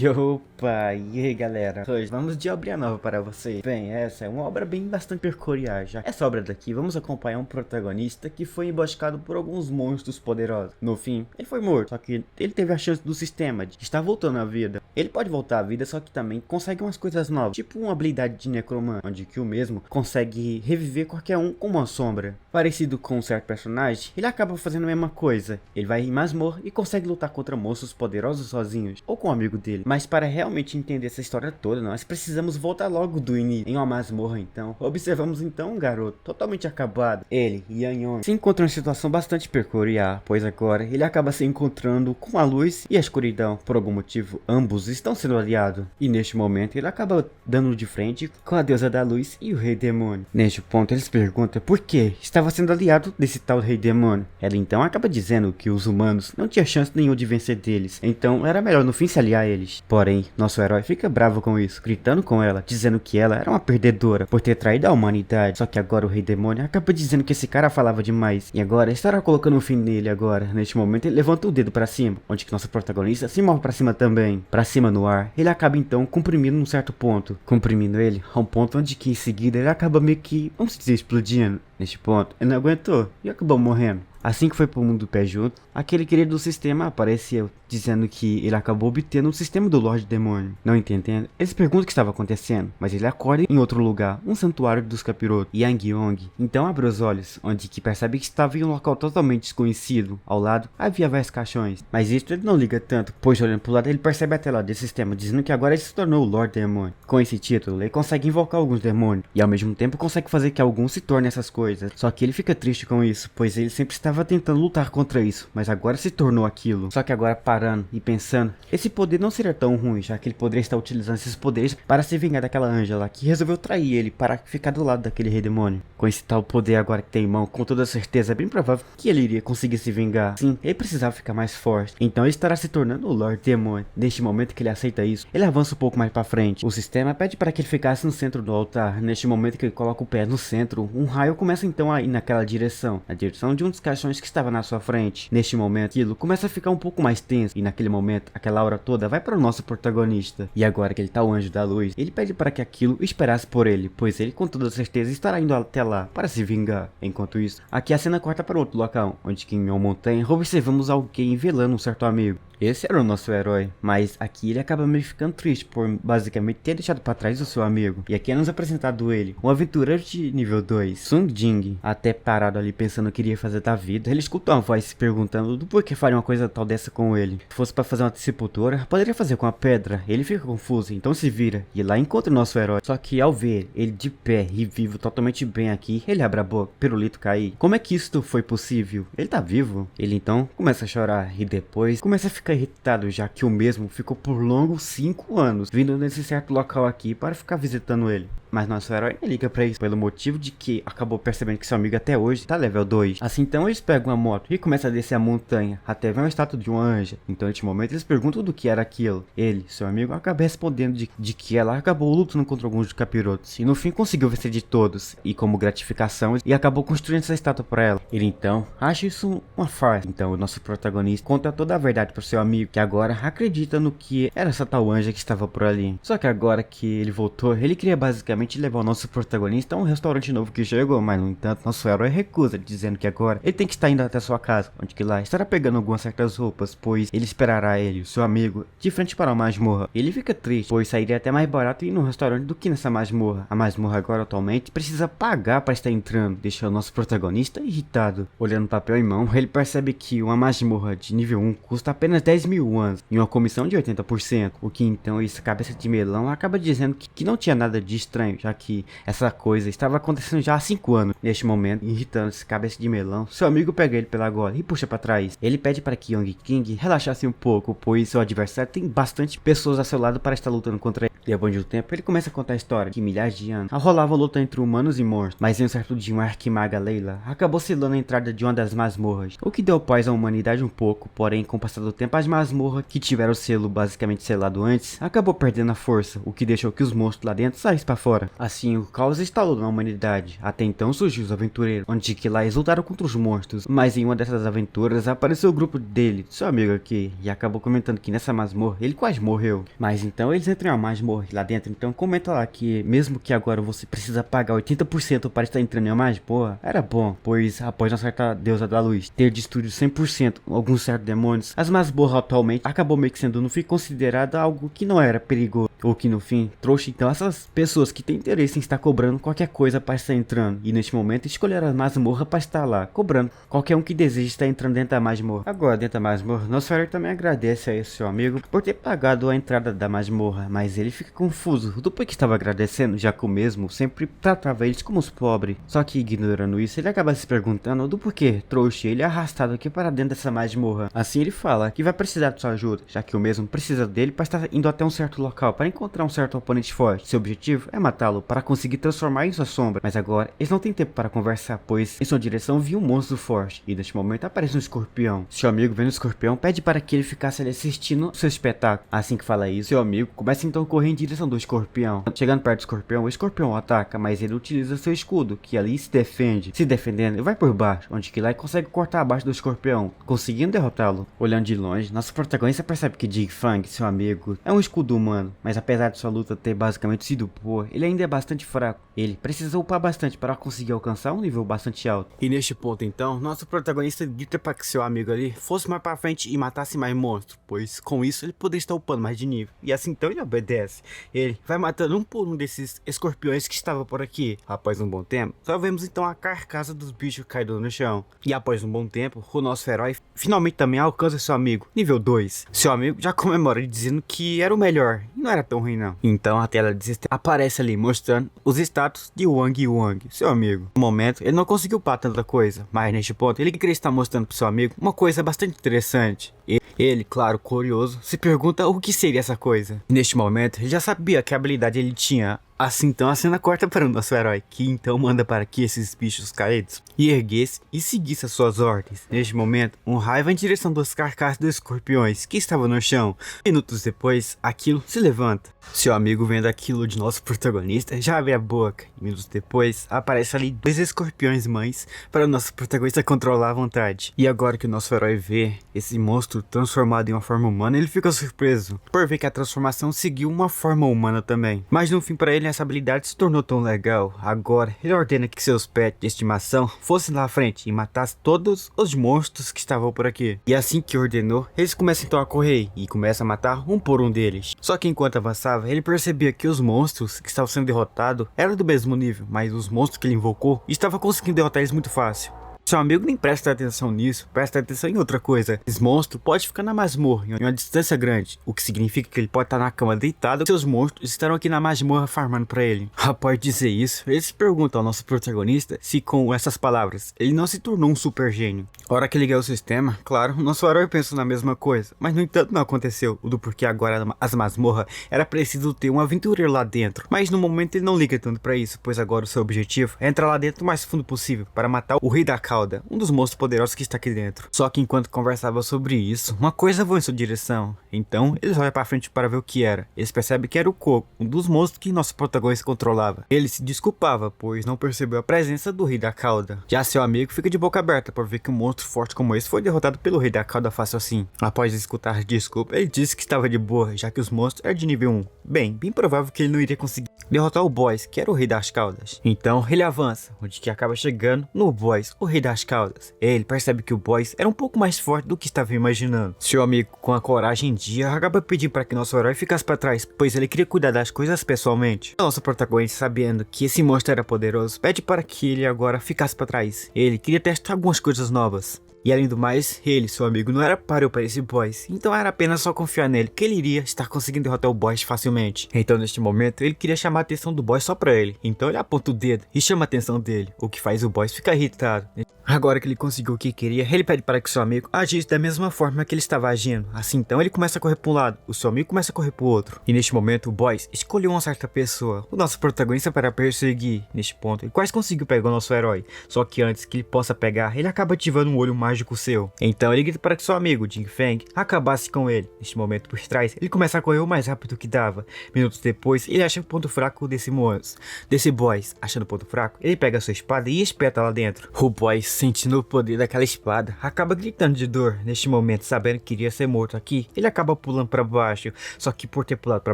Opa, e aí galera, hoje vamos de obra nova para vocês. Bem, essa é uma obra bastante peculiar. Já essa obra daqui, vamos acompanhar um protagonista que foi emboscado por alguns monstros poderosos. No fim, ele foi morto, só que ele teve a chance do sistema de estar voltando à vida. Ele pode voltar à vida, só que também consegue umas coisas novas, tipo uma habilidade de necromante, onde que o mesmo consegue reviver qualquer um com uma sombra. Parecido com um certo personagem, ele acaba fazendo a mesma coisa. Ele vai em masmorra e consegue lutar contra monstros poderosos sozinhos, ou com um amigo dele. Mas para realmente entender essa história toda, nós precisamos voltar logo do início, em uma masmorra então. Observamos então um garoto totalmente acabado. Ele e Yan Yong se encontram em situação bastante peculiar, pois agora ele acaba se encontrando com a luz e a escuridão. Por algum motivo, ambos estão sendo aliados. E neste momento ele acaba dando de frente com a deusa da luz e o rei demônio. Neste ponto eles perguntam por que estava sendo aliado desse tal rei demônio. Ela então acaba dizendo que os humanos não tinham chance nenhuma de vencer deles, então era melhor no fim se aliar a eles. Porém, nosso herói fica bravo com isso, gritando com ela, dizendo que ela era uma perdedora por ter traído a humanidade. Só que agora o rei demônio acaba dizendo que esse cara falava demais, e agora estará colocando um fim nele agora. Neste momento ele levanta o dedo pra cima, onde que nosso protagonista se move pra cima também. Pra cima no ar, ele acaba então comprimindo um certo ponto, comprimindo ele a um ponto onde que em seguida ele acaba meio que, vamos dizer, explodindo. Neste ponto, ele não aguentou e acabou morrendo. Assim que foi pro mundo do pé junto, aquele querido do sistema apareceu, dizendo que ele acabou obtendo o sistema do Lorde Demônio. Não entendendo, eles perguntam o que estava acontecendo, mas ele acorda em outro lugar, um santuário dos capirotos, Yang Yong. Então abre os olhos, onde que percebe que estava em um local totalmente desconhecido. Ao lado havia vários caixões, mas isso ele não liga tanto, pois olhando pro lado ele percebe a tela desse sistema, dizendo que agora ele se tornou o Lorde Demônio. Com esse título, ele consegue invocar alguns demônios, e ao mesmo tempo consegue fazer que alguns se tornem essas coisas. Só que ele fica triste com isso, pois ele sempre estava tentando lutar contra isso, mas agora se tornou aquilo. Só que agora parando e pensando, esse poder não seria tão ruim, já que ele poderia estar utilizando esses poderes para se vingar daquela anja lá que resolveu trair ele para ficar do lado daquele rei demônio. Com esse tal poder agora que tem em mão, com toda certeza é bem provável que ele iria conseguir se vingar. Sim, ele precisava ficar mais forte, então ele estará se tornando o Lorde Demônio. Neste momento que ele aceita isso, ele avança um pouco mais para frente. O sistema pede para que ele ficasse no centro do altar. Neste momento que ele coloca o pé no centro, um raio começa então a ir naquela direção, na direção de um dos caixões que estava na sua frente. Neste momento, aquilo começa a ficar um pouco mais tenso, e naquele momento, aquela aura toda vai para o nosso protagonista. E agora que ele tá o anjo da luz, ele pede para que aquilo esperasse por ele, pois ele com toda certeza estará indo até lá para se vingar. Enquanto isso, aqui a cena corta para outro local, onde que em uma montanha observamos alguém velando um certo amigo. Esse era o nosso herói, mas aqui ele acaba meio ficando triste por basicamente ter deixado para trás o seu amigo. E aqui é nos apresentado ele, um aventureiro de nível 2, Sung Jing, até parado ali pensando o que iria fazer da vida. Ele escutou uma voz se perguntando do porquê faria uma coisa tal dessa com ele. Se fosse para fazer uma sepultura, poderia fazer com a pedra. Ele fica confuso, então se vira e lá encontra o nosso herói. Só que ao ver ele de pé e vivo totalmente bem aqui, ele abre a boca, pirulito cair. Como é que isso foi possível? Ele tá vivo? Ele então começa a chorar e depois começa a ficar irritado, já que o mesmo ficou por longos 5 anos vindo nesse certo local aqui para ficar visitando ele. Mas nosso herói não liga pra isso, pelo motivo de que acabou percebendo que seu amigo até hoje tá level 2. Assim então eles pegam uma moto e começam a descer a montanha, até ver uma estátua de uma anja. Então neste momento eles perguntam do que era aquilo. Ele, seu amigo, acaba respondendo de que ela acabou lutando contra alguns dos capirotos, e no fim conseguiu vencer de todos, e como gratificação, e acabou construindo essa estátua pra ela. Ele então acha isso uma farsa. Então o nosso protagonista conta toda a verdade pro seu amigo, que agora acredita no que era essa tal anja que estava por ali. Só que agora que ele voltou, ele queria basicamente levar o nosso protagonista a um restaurante novo que chegou, mas no entanto nosso herói recusa, dizendo que agora ele tem que estar indo até sua casa, onde que lá estará pegando algumas certas roupas, pois ele esperará ele, o seu amigo, de frente para a masmorra. Ele fica triste, pois sairia até mais barato ir no restaurante do que nessa masmorra. A masmorra agora atualmente precisa pagar para estar entrando, deixando o nosso protagonista irritado. Olhando o papel em mão, ele percebe que uma masmorra de nível 1 custa apenas 10 mil anos, e uma comissão de 80%, o que então esse cabeça de melão acaba dizendo que não tinha nada de estranho, já que essa coisa estava acontecendo já há 5 anos. Neste momento, irritando esse cabeça de melão, seu amigo pega ele pela gola e puxa para trás. Ele pede para que Young King relaxasse um pouco, pois seu adversário tem bastante pessoas a seu lado para estar lutando contra ele. Depois de um tempo, ele começa a contar a história que milhares de anos rolava luta entre humanos e monstros, mas em um certo dia uma arquimaga Layla acabou selando a entrada de uma das masmorras, o que deu paz à humanidade um pouco, porém com o passar do tempo as masmorras que tiveram o selo basicamente selado antes, acabou perdendo a força, o que deixou que os monstros lá dentro saíssem para fora. Assim o caos instalou na humanidade, até então surgiu os aventureiros, onde que lá eles lutaram contra os monstros, mas em uma dessas aventuras apareceu o grupo dele, seu amigo aqui, e acabou comentando que nessa masmorra ele quase morreu. Mas então eles entram em uma masmorra lá dentro, então comenta lá que mesmo que agora você precisa pagar 80% para estar entrando em uma masmorra, era bom, pois após uma certa deusa da luz ter destruído 100% alguns certos demônios, as masmorras atualmente acabou meio que sendo no fim considerada algo que não era perigoso, ou que no fim trouxe então essas pessoas que têm interesse em estar cobrando qualquer coisa para estar entrando, e neste momento escolheram a masmorra para estar lá, cobrando qualquer um que deseja estar entrando dentro da masmorra. Agora dentro da masmorra, nosso herói também agradece a esse seu amigo por ter pagado a entrada da masmorra, mas ele fica confuso do porquê estava agradecendo, já que o mesmo sempre tratava eles como os pobres. Só que ignorando isso, ele acaba se perguntando do porquê trouxe ele arrastado aqui para dentro dessa masmorra. Assim ele fala que vai precisar de sua ajuda, já que o mesmo precisa dele para estar indo até um certo local para encontrar um certo oponente forte. Seu objetivo é matá-lo para conseguir transformar em sua sombra, mas agora eles não têm tempo para conversar, pois em sua direção viu um monstro forte, e neste momento aparece um escorpião. Seu amigo vendo o escorpião pede para que ele ficasse ali assistindo seu espetáculo. Assim que fala isso, seu amigo começa então a correr em direção do escorpião. Chegando perto do escorpião, o escorpião ataca, mas ele utiliza seu escudo, que ali se defende. Se defendendo, ele vai por baixo, onde que lá consegue cortar abaixo do escorpião, conseguindo derrotá-lo. Olhando de longe, nosso protagonista percebe que Jing Fang, seu amigo, é um escudo humano, mas apesar de sua luta ter basicamente sido boa, ele ainda é bastante fraco. Ele precisa upar bastante para conseguir alcançar um nível bastante alto. E neste ponto então, nosso protagonista grita para que seu amigo ali fosse mais para frente e matasse mais monstros, pois com isso ele poderia estar upando mais de nível. E assim então ele obedece. Ele vai matando um por um desses escorpiões que estavam por aqui. Após um bom tempo, só vemos então a carcaça dos bichos caídos no chão. E após um bom tempo, o nosso herói finalmente também alcança seu amigo, nível 2. Seu amigo já comemora dizendo que era o melhor, e não era tão ruim não. Então a tela de sistema aparece ali mostrando os status de Wang Wang, seu amigo. No momento, ele não conseguiu upar tanta coisa, mas neste ponto ele queria estar mostrando para seu amigo uma coisa bastante interessante. Ele, claro, curioso, se pergunta o que seria essa coisa. Neste momento, ele já sabia que habilidade ele tinha. Assim então a cena corta para o nosso herói, que então manda para que esses bichos caídos e erguesse e seguisse as suas ordens. Neste momento, um raio vai em direção dos carcaças dos escorpiões que estavam no chão. Minutos depois, aquilo se levanta. Seu amigo vendo aquilo de nosso protagonista já abre a boca. E minutos depois, aparece ali 2 escorpiões mães para o nosso protagonista controlar à vontade. E agora que o nosso herói vê esse monstro transformado em uma forma humana, ele fica surpreso por ver que a transformação seguiu uma forma humana também. Mas no fim para ele essa habilidade se tornou tão legal. Agora ele ordena que seus pets de estimação fossem lá à frente e matassem todos os monstros que estavam por aqui. E assim que ordenou, eles começam então a correr e começam a matar um por um deles. Só que enquanto avançava, ele percebia que os monstros que estavam sendo derrotados eram do mesmo nível, mas os monstros que ele invocou estavam conseguindo derrotar eles muito fácil. Seu amigo nem presta atenção nisso, presta atenção em outra coisa. Esse monstro pode ficar na masmorra em uma distância grande, o que significa que ele pode estar na cama deitado e seus monstros estarão aqui na masmorra farmando para ele. Após dizer isso, ele se pergunta ao nosso protagonista se com essas palavras ele não se tornou um super gênio. A hora que ele ganhou o sistema, claro, o nosso herói pensou na mesma coisa, mas no entanto não aconteceu, o do porquê agora as masmorras era preciso ter um aventureiro lá dentro. Mas no momento ele não liga tanto para isso, pois agora o seu objetivo é entrar lá dentro o mais fundo possível para matar o Rei da Cauda, um dos monstros poderosos que está aqui dentro. Só que enquanto conversava sobre isso, uma coisa voou em sua direção. Então eles olham para frente para ver o que era. Eles percebem que era o Coco, um dos monstros que nosso protagonista controlava. Ele se desculpava, pois não percebeu a presença do Rei da Cauda. Já seu amigo fica de boca aberta por ver que um monstro forte como esse foi derrotado pelo Rei da Cauda fácil assim. Após escutar a desculpa, ele disse que estava de boa, já que os monstros eram de nível 1. Bem provável que ele não iria conseguir derrotar o Boss, que era o Rei das Caudas. Então ele avança, onde que acaba chegando no Boss, o Rei das Caudas. Ele percebe que o Boss era um pouco mais forte do que estava imaginando. Seu amigo, com a coragem em dia, acaba pedindo para que nosso herói ficasse para trás, pois ele queria cuidar das coisas pessoalmente. Nosso protagonista, sabendo que esse monstro era poderoso, pede para que ele agora ficasse para trás. Ele queria testar algumas coisas novas. E além do mais, ele, seu amigo, não era páreo para esse boss, então era apenas só confiar nele, que ele iria estar conseguindo derrotar o boss facilmente. Então neste momento, ele queria chamar a atenção do boss só pra ele, então ele aponta o dedo e chama a atenção dele, o que faz o boss ficar irritado. Agora que ele conseguiu o que queria, ele pede para que seu amigo agisse da mesma forma que ele estava agindo. Assim então ele começa a correr para um lado, o seu amigo começa a correr para o outro. E neste momento o boss escolheu uma certa pessoa, o nosso protagonista, para perseguir. Neste ponto ele quase conseguiu pegar o nosso herói, só que antes que ele possa pegar, ele acaba ativando um olho mágico seu. Então ele grita para que seu amigo, Jing Feng, acabasse com ele. Neste momento por trás, ele começa a correr o mais rápido que dava. Minutos depois, ele acha o ponto fraco desse monstro, desse boss. Achando o ponto fraco, ele pega a sua espada e espeta lá dentro. O boss, sentindo o poder daquela espada, acaba gritando de dor. Neste momento, sabendo que iria ser morto aqui, ele acaba pulando para baixo, só que por ter pulado para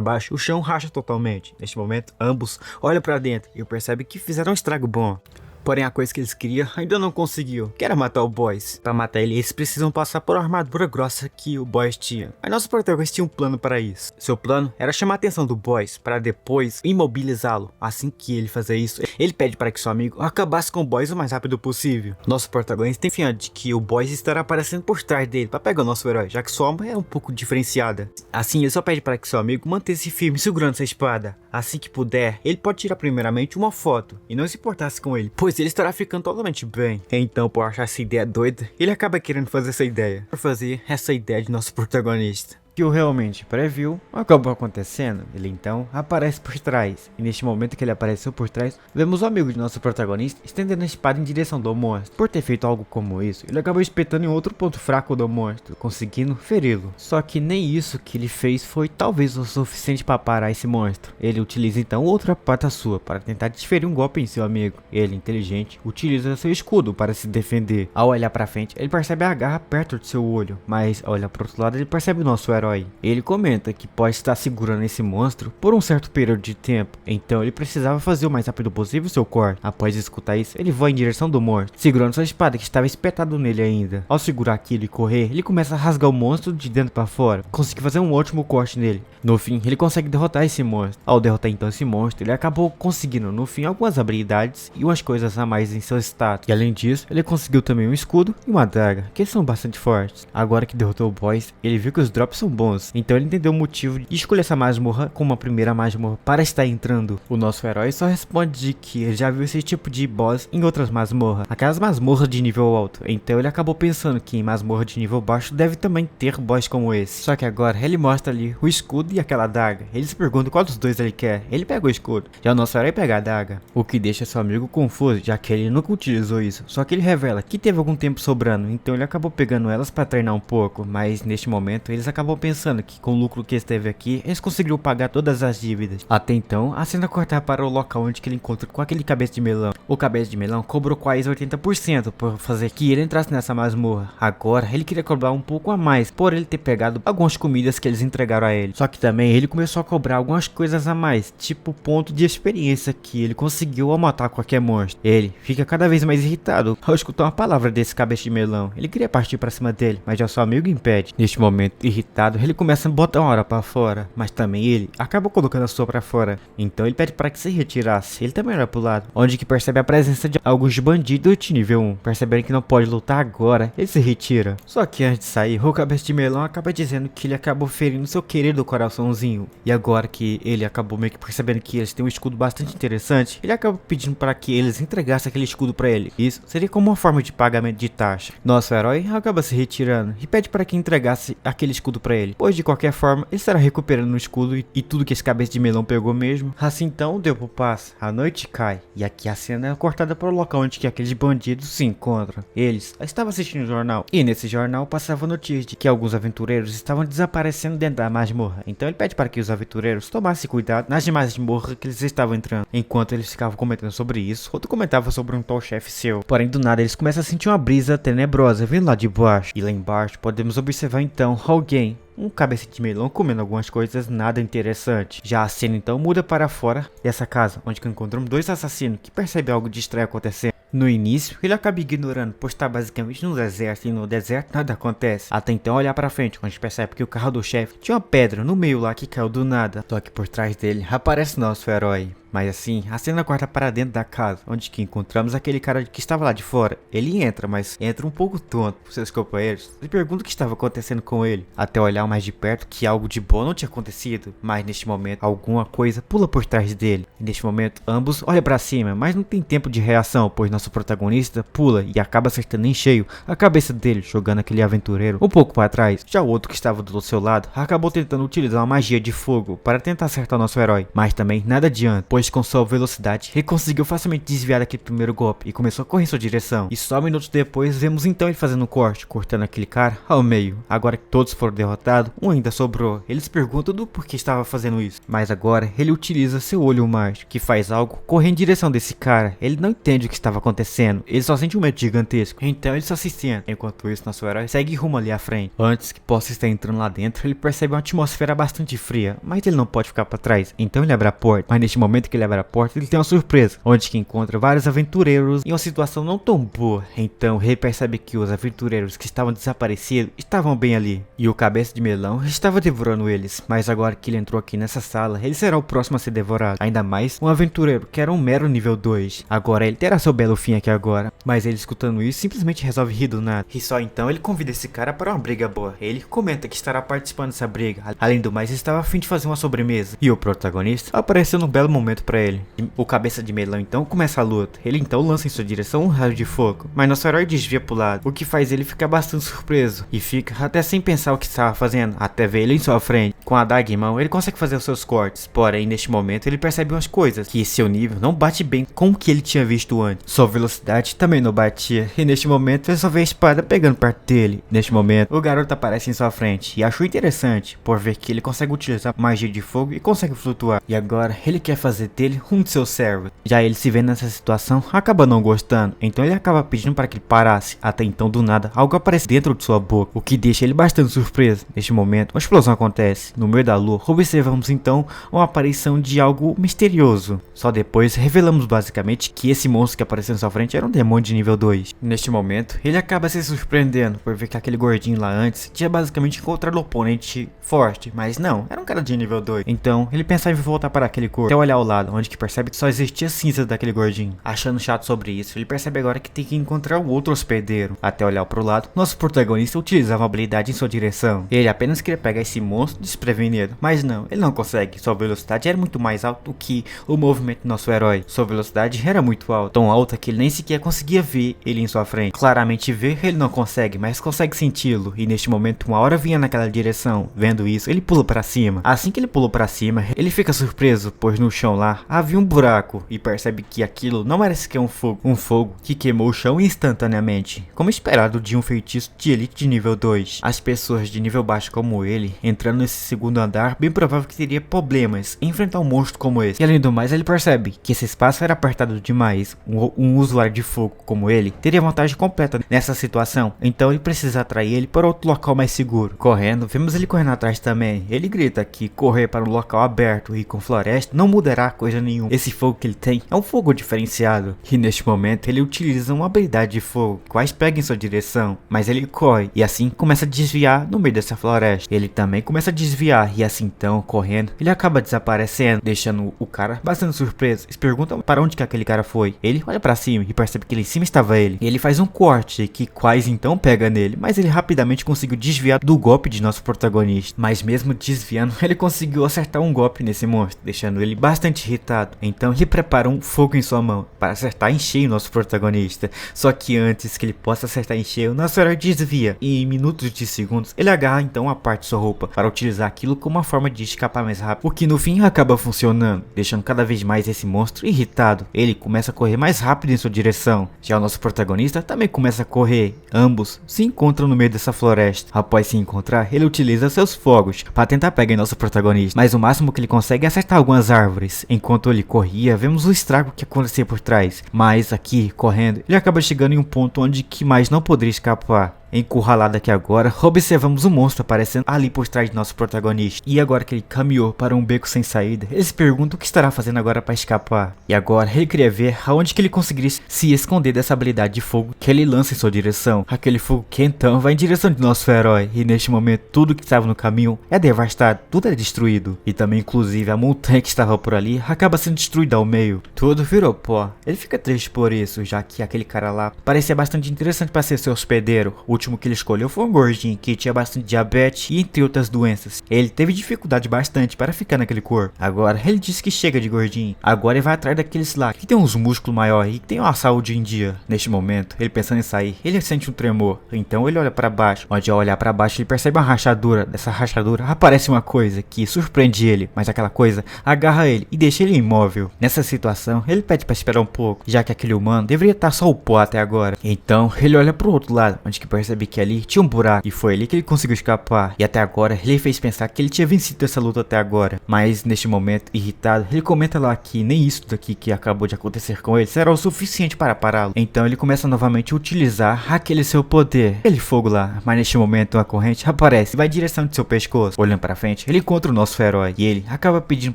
baixo, o chão racha totalmente. Neste momento, ambos olham para dentro e percebem que fizeram um estrago bom. Porém, a coisa que eles queriam ainda não conseguiu, que era matar o boss. Para matar ele, eles precisam passar por uma armadura grossa que o boss tinha. Mas nosso protagonista tinha um plano para isso. Seu plano era chamar a atenção do boss, para depois imobilizá-lo. Assim que ele fazer isso, ele pede para que seu amigo acabasse com o boss o mais rápido possível. Nosso protagonista tem confiança de que o boss estará aparecendo por trás dele para pegar o nosso herói, já que sua alma é um pouco diferenciada. Assim, ele só pede para que seu amigo mantenha-se firme segurando essa espada. Assim que puder, ele pode tirar primeiramente uma foto e não se importasse com ele, pois ele estará ficando totalmente bem. Então, por achar essa ideia doida, ele acaba querendo fazer essa ideia. Por fazer essa ideia de nosso protagonista. Que o realmente previu, acabou acontecendo. Ele então aparece por trás, e neste momento que ele apareceu por trás, vemos o amigo de nosso protagonista estendendo a espada em direção do monstro. Por ter feito algo como isso, ele acabou espetando em outro ponto fraco do monstro, conseguindo feri-lo. Só que nem isso que ele fez foi talvez o suficiente para parar esse monstro. Ele utiliza então outra pata sua para tentar desferir um golpe em seu amigo. Ele, inteligente, utiliza seu escudo para se defender. Ao olhar para frente, ele percebe a garra perto de seu olho, mas ao olhar para outro lado, ele percebe o nosso herói. Ele comenta que pode estar segurando esse monstro por um certo período de tempo, então ele precisava fazer o mais rápido possível seu corte. Após escutar isso, ele voa em direção do monstro, segurando sua espada que estava espetado nele ainda. Ao segurar aquilo e correr, ele começa a rasgar o monstro de dentro para fora, consegue fazer um ótimo corte nele. No fim, ele consegue derrotar esse monstro. Ao derrotar então esse monstro, ele acabou conseguindo no fim algumas habilidades e umas coisas a mais em seu status. E além disso, ele conseguiu também um escudo e uma adaga, que são bastante fortes. Agora que derrotou o boss, ele viu que os drops são bons, então ele entendeu o motivo de escolher essa masmorra como a primeira masmorra para estar entrando. O nosso herói só responde de que ele já viu esse tipo de boss em outras masmorras, aquelas masmorras de nível alto, então ele acabou pensando que em masmorra de nível baixo deve também ter boss como esse. Só que agora ele mostra ali o escudo e aquela adaga. Ele se pergunta qual dos dois ele quer. Ele pega o escudo, já o nosso herói pega a adaga, o que deixa seu amigo confuso, já que ele nunca utilizou isso. Só que ele revela que teve algum tempo sobrando, então ele acabou pegando elas para treinar um pouco, mas neste momento eles acabam pensando que com o lucro que esteve aqui, eles conseguiram pagar todas as dívidas. Até então, a cena cortar para o local onde que ele encontra com aquele cabeça de melão. O cabeça de melão cobrou quase 80% por fazer que ele entrasse nessa masmorra. Agora, ele queria cobrar um pouco a mais, por ele ter pegado algumas comidas que eles entregaram a ele. Só que também ele começou a cobrar algumas coisas a mais, tipo ponto de experiência que ele conseguiu ao matar qualquer monstro. Ele fica cada vez mais irritado ao escutar uma palavra desse cabeça de melão. Ele queria partir para cima dele, mas já seu amigo impede. Neste momento, irritado, ele começa a botar uma hora para fora, mas também ele acaba colocando a sua para fora. Então ele pede para que se retirasse. Ele também olha pro lado, onde que percebe a presença de alguns bandidos de nível 1. Percebendo que não pode lutar agora, ele se retira. Só que antes de sair, o cabeça de melão acaba dizendo que ele acabou ferindo seu querido coraçãozinho. E agora que ele acabou meio que percebendo que eles têm um escudo bastante interessante, ele acaba pedindo para que eles entregassem aquele escudo para ele. Isso seria como uma forma de pagamento de taxa. Nosso herói acaba se retirando e pede para que entregasse aquele escudo para ele, pois de qualquer forma ele estará recuperando o escudo e tudo que esse cabeça de melão pegou mesmo. Assim então o tempo passa, a noite cai e aqui a cena é cortada para o local onde que aqueles bandidos se encontram. Eles estavam assistindo o jornal e nesse jornal passava notícia de que alguns aventureiros estavam desaparecendo dentro da masmorra. Então ele pede para que os aventureiros tomassem cuidado nas demais masmorras que eles estavam entrando. Enquanto eles ficavam comentando sobre isso, outro comentava sobre um tal chefe seu. Porém do nada eles começam a sentir uma brisa tenebrosa vindo lá de baixo. E lá embaixo podemos observar então alguém, um cabeça de melão comendo algumas coisas nada interessante. Já a cena então muda para fora dessa casa, onde encontramos dois assassinos que percebem algo de estranho acontecendo. No início, ele acaba ignorando, pois está basicamente no deserto, e no deserto nada acontece. Até então olhar pra frente, quando a gente percebe que o carro do chefe tinha uma pedra no meio lá que caiu do nada. Só que por trás dele aparece nosso herói. Mas assim, a cena corta para dentro da casa, onde que encontramos aquele cara que estava lá de fora. Ele entra, mas entra um pouco tonto por seus companheiros. Ele pergunta o que estava acontecendo com ele, até olhar mais de perto que algo de bom não tinha acontecido. Mas neste momento, alguma coisa pula por trás dele. E neste momento, ambos olham para cima, mas não tem tempo de reação, pois nosso protagonista pula e acaba acertando em cheio a cabeça dele, jogando aquele aventureiro um pouco para trás. Já o outro que estava do seu lado, acabou tentando utilizar uma magia de fogo para tentar acertar nosso herói, mas também nada adianta, pois com sua velocidade, ele conseguiu facilmente desviar daquele primeiro golpe e começou a correr em sua direção. E só minutos depois, vemos então ele fazendo um corte, cortando aquele cara ao meio. Agora que todos foram derrotados, um ainda sobrou. Ele se pergunta do porquê estava fazendo isso, mas agora ele utiliza seu olho mágico, que faz algo correr em direção desse cara. Ele não entende o que estava acontecendo, ele só sente um medo gigantesco, então ele só se senta. Enquanto isso, nosso herói segue rumo ali à frente. Antes que possa estar entrando lá dentro, ele percebe uma atmosfera bastante fria, mas ele não pode ficar para trás, então ele abre a porta. Mas neste momento que ele abre a porta, ele tem uma surpresa, onde que encontra vários aventureiros em uma situação não tão boa. Então ele percebe que os aventureiros que estavam desaparecidos estavam bem ali, e o cabeça de melão estava devorando eles. Mas agora que ele entrou aqui nessa sala, ele será o próximo a ser devorado. Ainda mais um aventureiro que era um mero nível 2. Agora ele terá seu belo fim aqui agora. Mas ele, escutando isso, simplesmente resolve rir do nada. E só então ele convida esse cara para uma briga boa. Ele comenta que estará participando dessa briga. Além do mais, ele estava a fim de fazer uma sobremesa. E o protagonista apareceu num belo momento para ele. O cabeça de melão então começa a luta. Ele então lança em sua direção um raio de fogo, mas nosso herói desvia pro lado, o que faz ele ficar bastante surpreso e fica até sem pensar o que estava fazendo, até ver ele em sua frente. Com a adaga em mão, ele consegue fazer os seus cortes, porém neste momento ele percebe umas coisas, que seu nível não bate bem com o que ele tinha visto antes. Sua velocidade também não batia, e neste momento ele só vê a espada pegando perto dele. Neste momento, o garoto aparece em sua frente e achou interessante, por ver que ele consegue utilizar magia de fogo e consegue flutuar. E agora ele quer fazer dele um de seus servos. Já ele se vê nessa situação, acaba não gostando, então ele acaba pedindo para que ele parasse. Até então, do nada, algo aparece dentro de sua boca, o que deixa ele bastante surpreso. Neste momento, uma explosão acontece. No meio da lua, observamos então uma aparição de algo misterioso. Só depois revelamos basicamente que esse monstro que apareceu na sua frente era um demônio de nível 2. Neste momento, ele acaba se surpreendendo por ver que aquele gordinho lá antes tinha basicamente encontrado um oponente forte, mas não, era um cara de nível 2. Então, ele pensava em voltar para aquele corpo, até olhar ao lado, onde que percebe que só existia cinza daquele gordinho. Achando chato sobre isso, ele percebe agora que tem que encontrar um outro hospedeiro. Até olhar pro lado, nosso protagonista utilizava uma habilidade em sua direção. Ele apenas queria pegar esse monstro desprevenido, mas não, ele não consegue. Sua velocidade era muito mais alta do que o movimento do nosso herói. Sua velocidade era muito alta, tão alta que ele nem sequer conseguia ver ele em sua frente. Claramente ver ele não consegue, mas consegue senti-lo. E neste momento uma hora vinha naquela direção. Vendo isso, ele pula para cima. Assim que ele pulou para cima, ele fica surpreso, pois no chão lá havia um buraco e percebe que aquilo não era sequer um fogo que queimou o chão instantaneamente, como esperado de um feitiço de elite de nível 2. As pessoas de nível baixo como ele, entrando nesse segundo andar, bem provável que teria problemas em enfrentar um monstro como esse. E além do mais, ele percebe que esse espaço era apertado demais. Um usuário de fogo como ele teria vantagem completa nessa situação, então ele precisa atrair ele para outro local mais seguro. Correndo, vemos ele correndo atrás também. Ele grita que correr para um local aberto e com floresta não mudará coisa nenhuma. Esse fogo que ele tem é um fogo diferenciado, e neste momento ele utiliza uma habilidade de fogo, quase pega em sua direção, mas ele corre e assim começa a desviar no meio dessa floresta. Ele também começa a desviar e assim então, correndo, ele acaba desaparecendo, deixando o cara bastante surpreso. Se pergunta para onde que aquele cara foi. Ele olha para cima e percebe que ali em cima estava ele. Ele faz um corte que quase então pega nele, mas ele rapidamente conseguiu desviar do golpe de nosso protagonista. Mas mesmo desviando, ele conseguiu acertar um golpe nesse monstro, deixando ele bastante irritado. Então ele prepara um fogo em sua mão para acertar em cheio nosso protagonista. Só que antes que ele possa acertar em cheio, nosso herói desvia e em minutos de segundos ele agarra então a parte de sua roupa para utilizar aquilo como uma forma de escapar mais rápido, o que no fim acaba funcionando, deixando cada vez mais esse monstro irritado. Ele começa a correr mais rápido em sua direção. Já o nosso protagonista também começa a correr. Ambos se encontram no meio dessa floresta. Após se encontrar, ele utiliza seus fogos para tentar pegar em nosso protagonista, mas o máximo que ele consegue é acertar algumas árvores. Enquanto ele corria, vemos o estrago que acontecia por trás, mas aqui, correndo, ele acaba chegando em um ponto onde que mais não poderia escapar. Encurralado aqui agora, observamos um monstro aparecendo ali por trás de nosso protagonista. E agora que ele caminhou para um beco sem saída, ele se pergunta o que estará fazendo agora para escapar. E agora ele queria ver aonde que ele conseguiria se esconder dessa habilidade de fogo que ele lança em sua direção. Aquele fogo que então vai em direção de nosso herói. E neste momento tudo que estava no caminho é devastado, tudo é destruído. E também inclusive a montanha que estava por ali acaba sendo destruída ao meio. Tudo virou pó. Ele fica triste por isso, já que aquele cara lá parecia bastante interessante para ser seu hospedeiro. O último que ele escolheu foi um gordinho que tinha bastante diabetes e entre outras doenças. Ele teve dificuldade bastante para ficar naquele corpo. Agora ele disse que chega de gordinho. Agora ele vai atrás daqueles lá que tem uns músculos maiores e que tem uma saúde em dia. Neste momento, ele pensando em sair, ele sente um tremor. Então ele olha para baixo. Onde ao olhar para baixo, ele percebe uma rachadura. Dessa rachadura aparece uma coisa que surpreende ele, mas aquela coisa agarra ele e deixa ele imóvel. Nessa situação, ele pede para esperar um pouco, já que aquele humano deveria estar só o pó até agora. Então ele olha pro outro lado, onde que percebe que ali tinha um buraco e foi ali que ele conseguiu escapar. E até agora ele fez pensar que ele tinha vencido essa luta até agora. Mas neste momento, irritado, ele comenta lá que nem isso daqui que acabou de acontecer com ele será o suficiente para pará-lo. Então ele começa novamente a utilizar aquele seu poder, aquele fogo lá. Mas neste momento uma corrente aparece e vai em direção de seu pescoço. Olhando para frente, ele encontra o nosso herói e ele acaba pedindo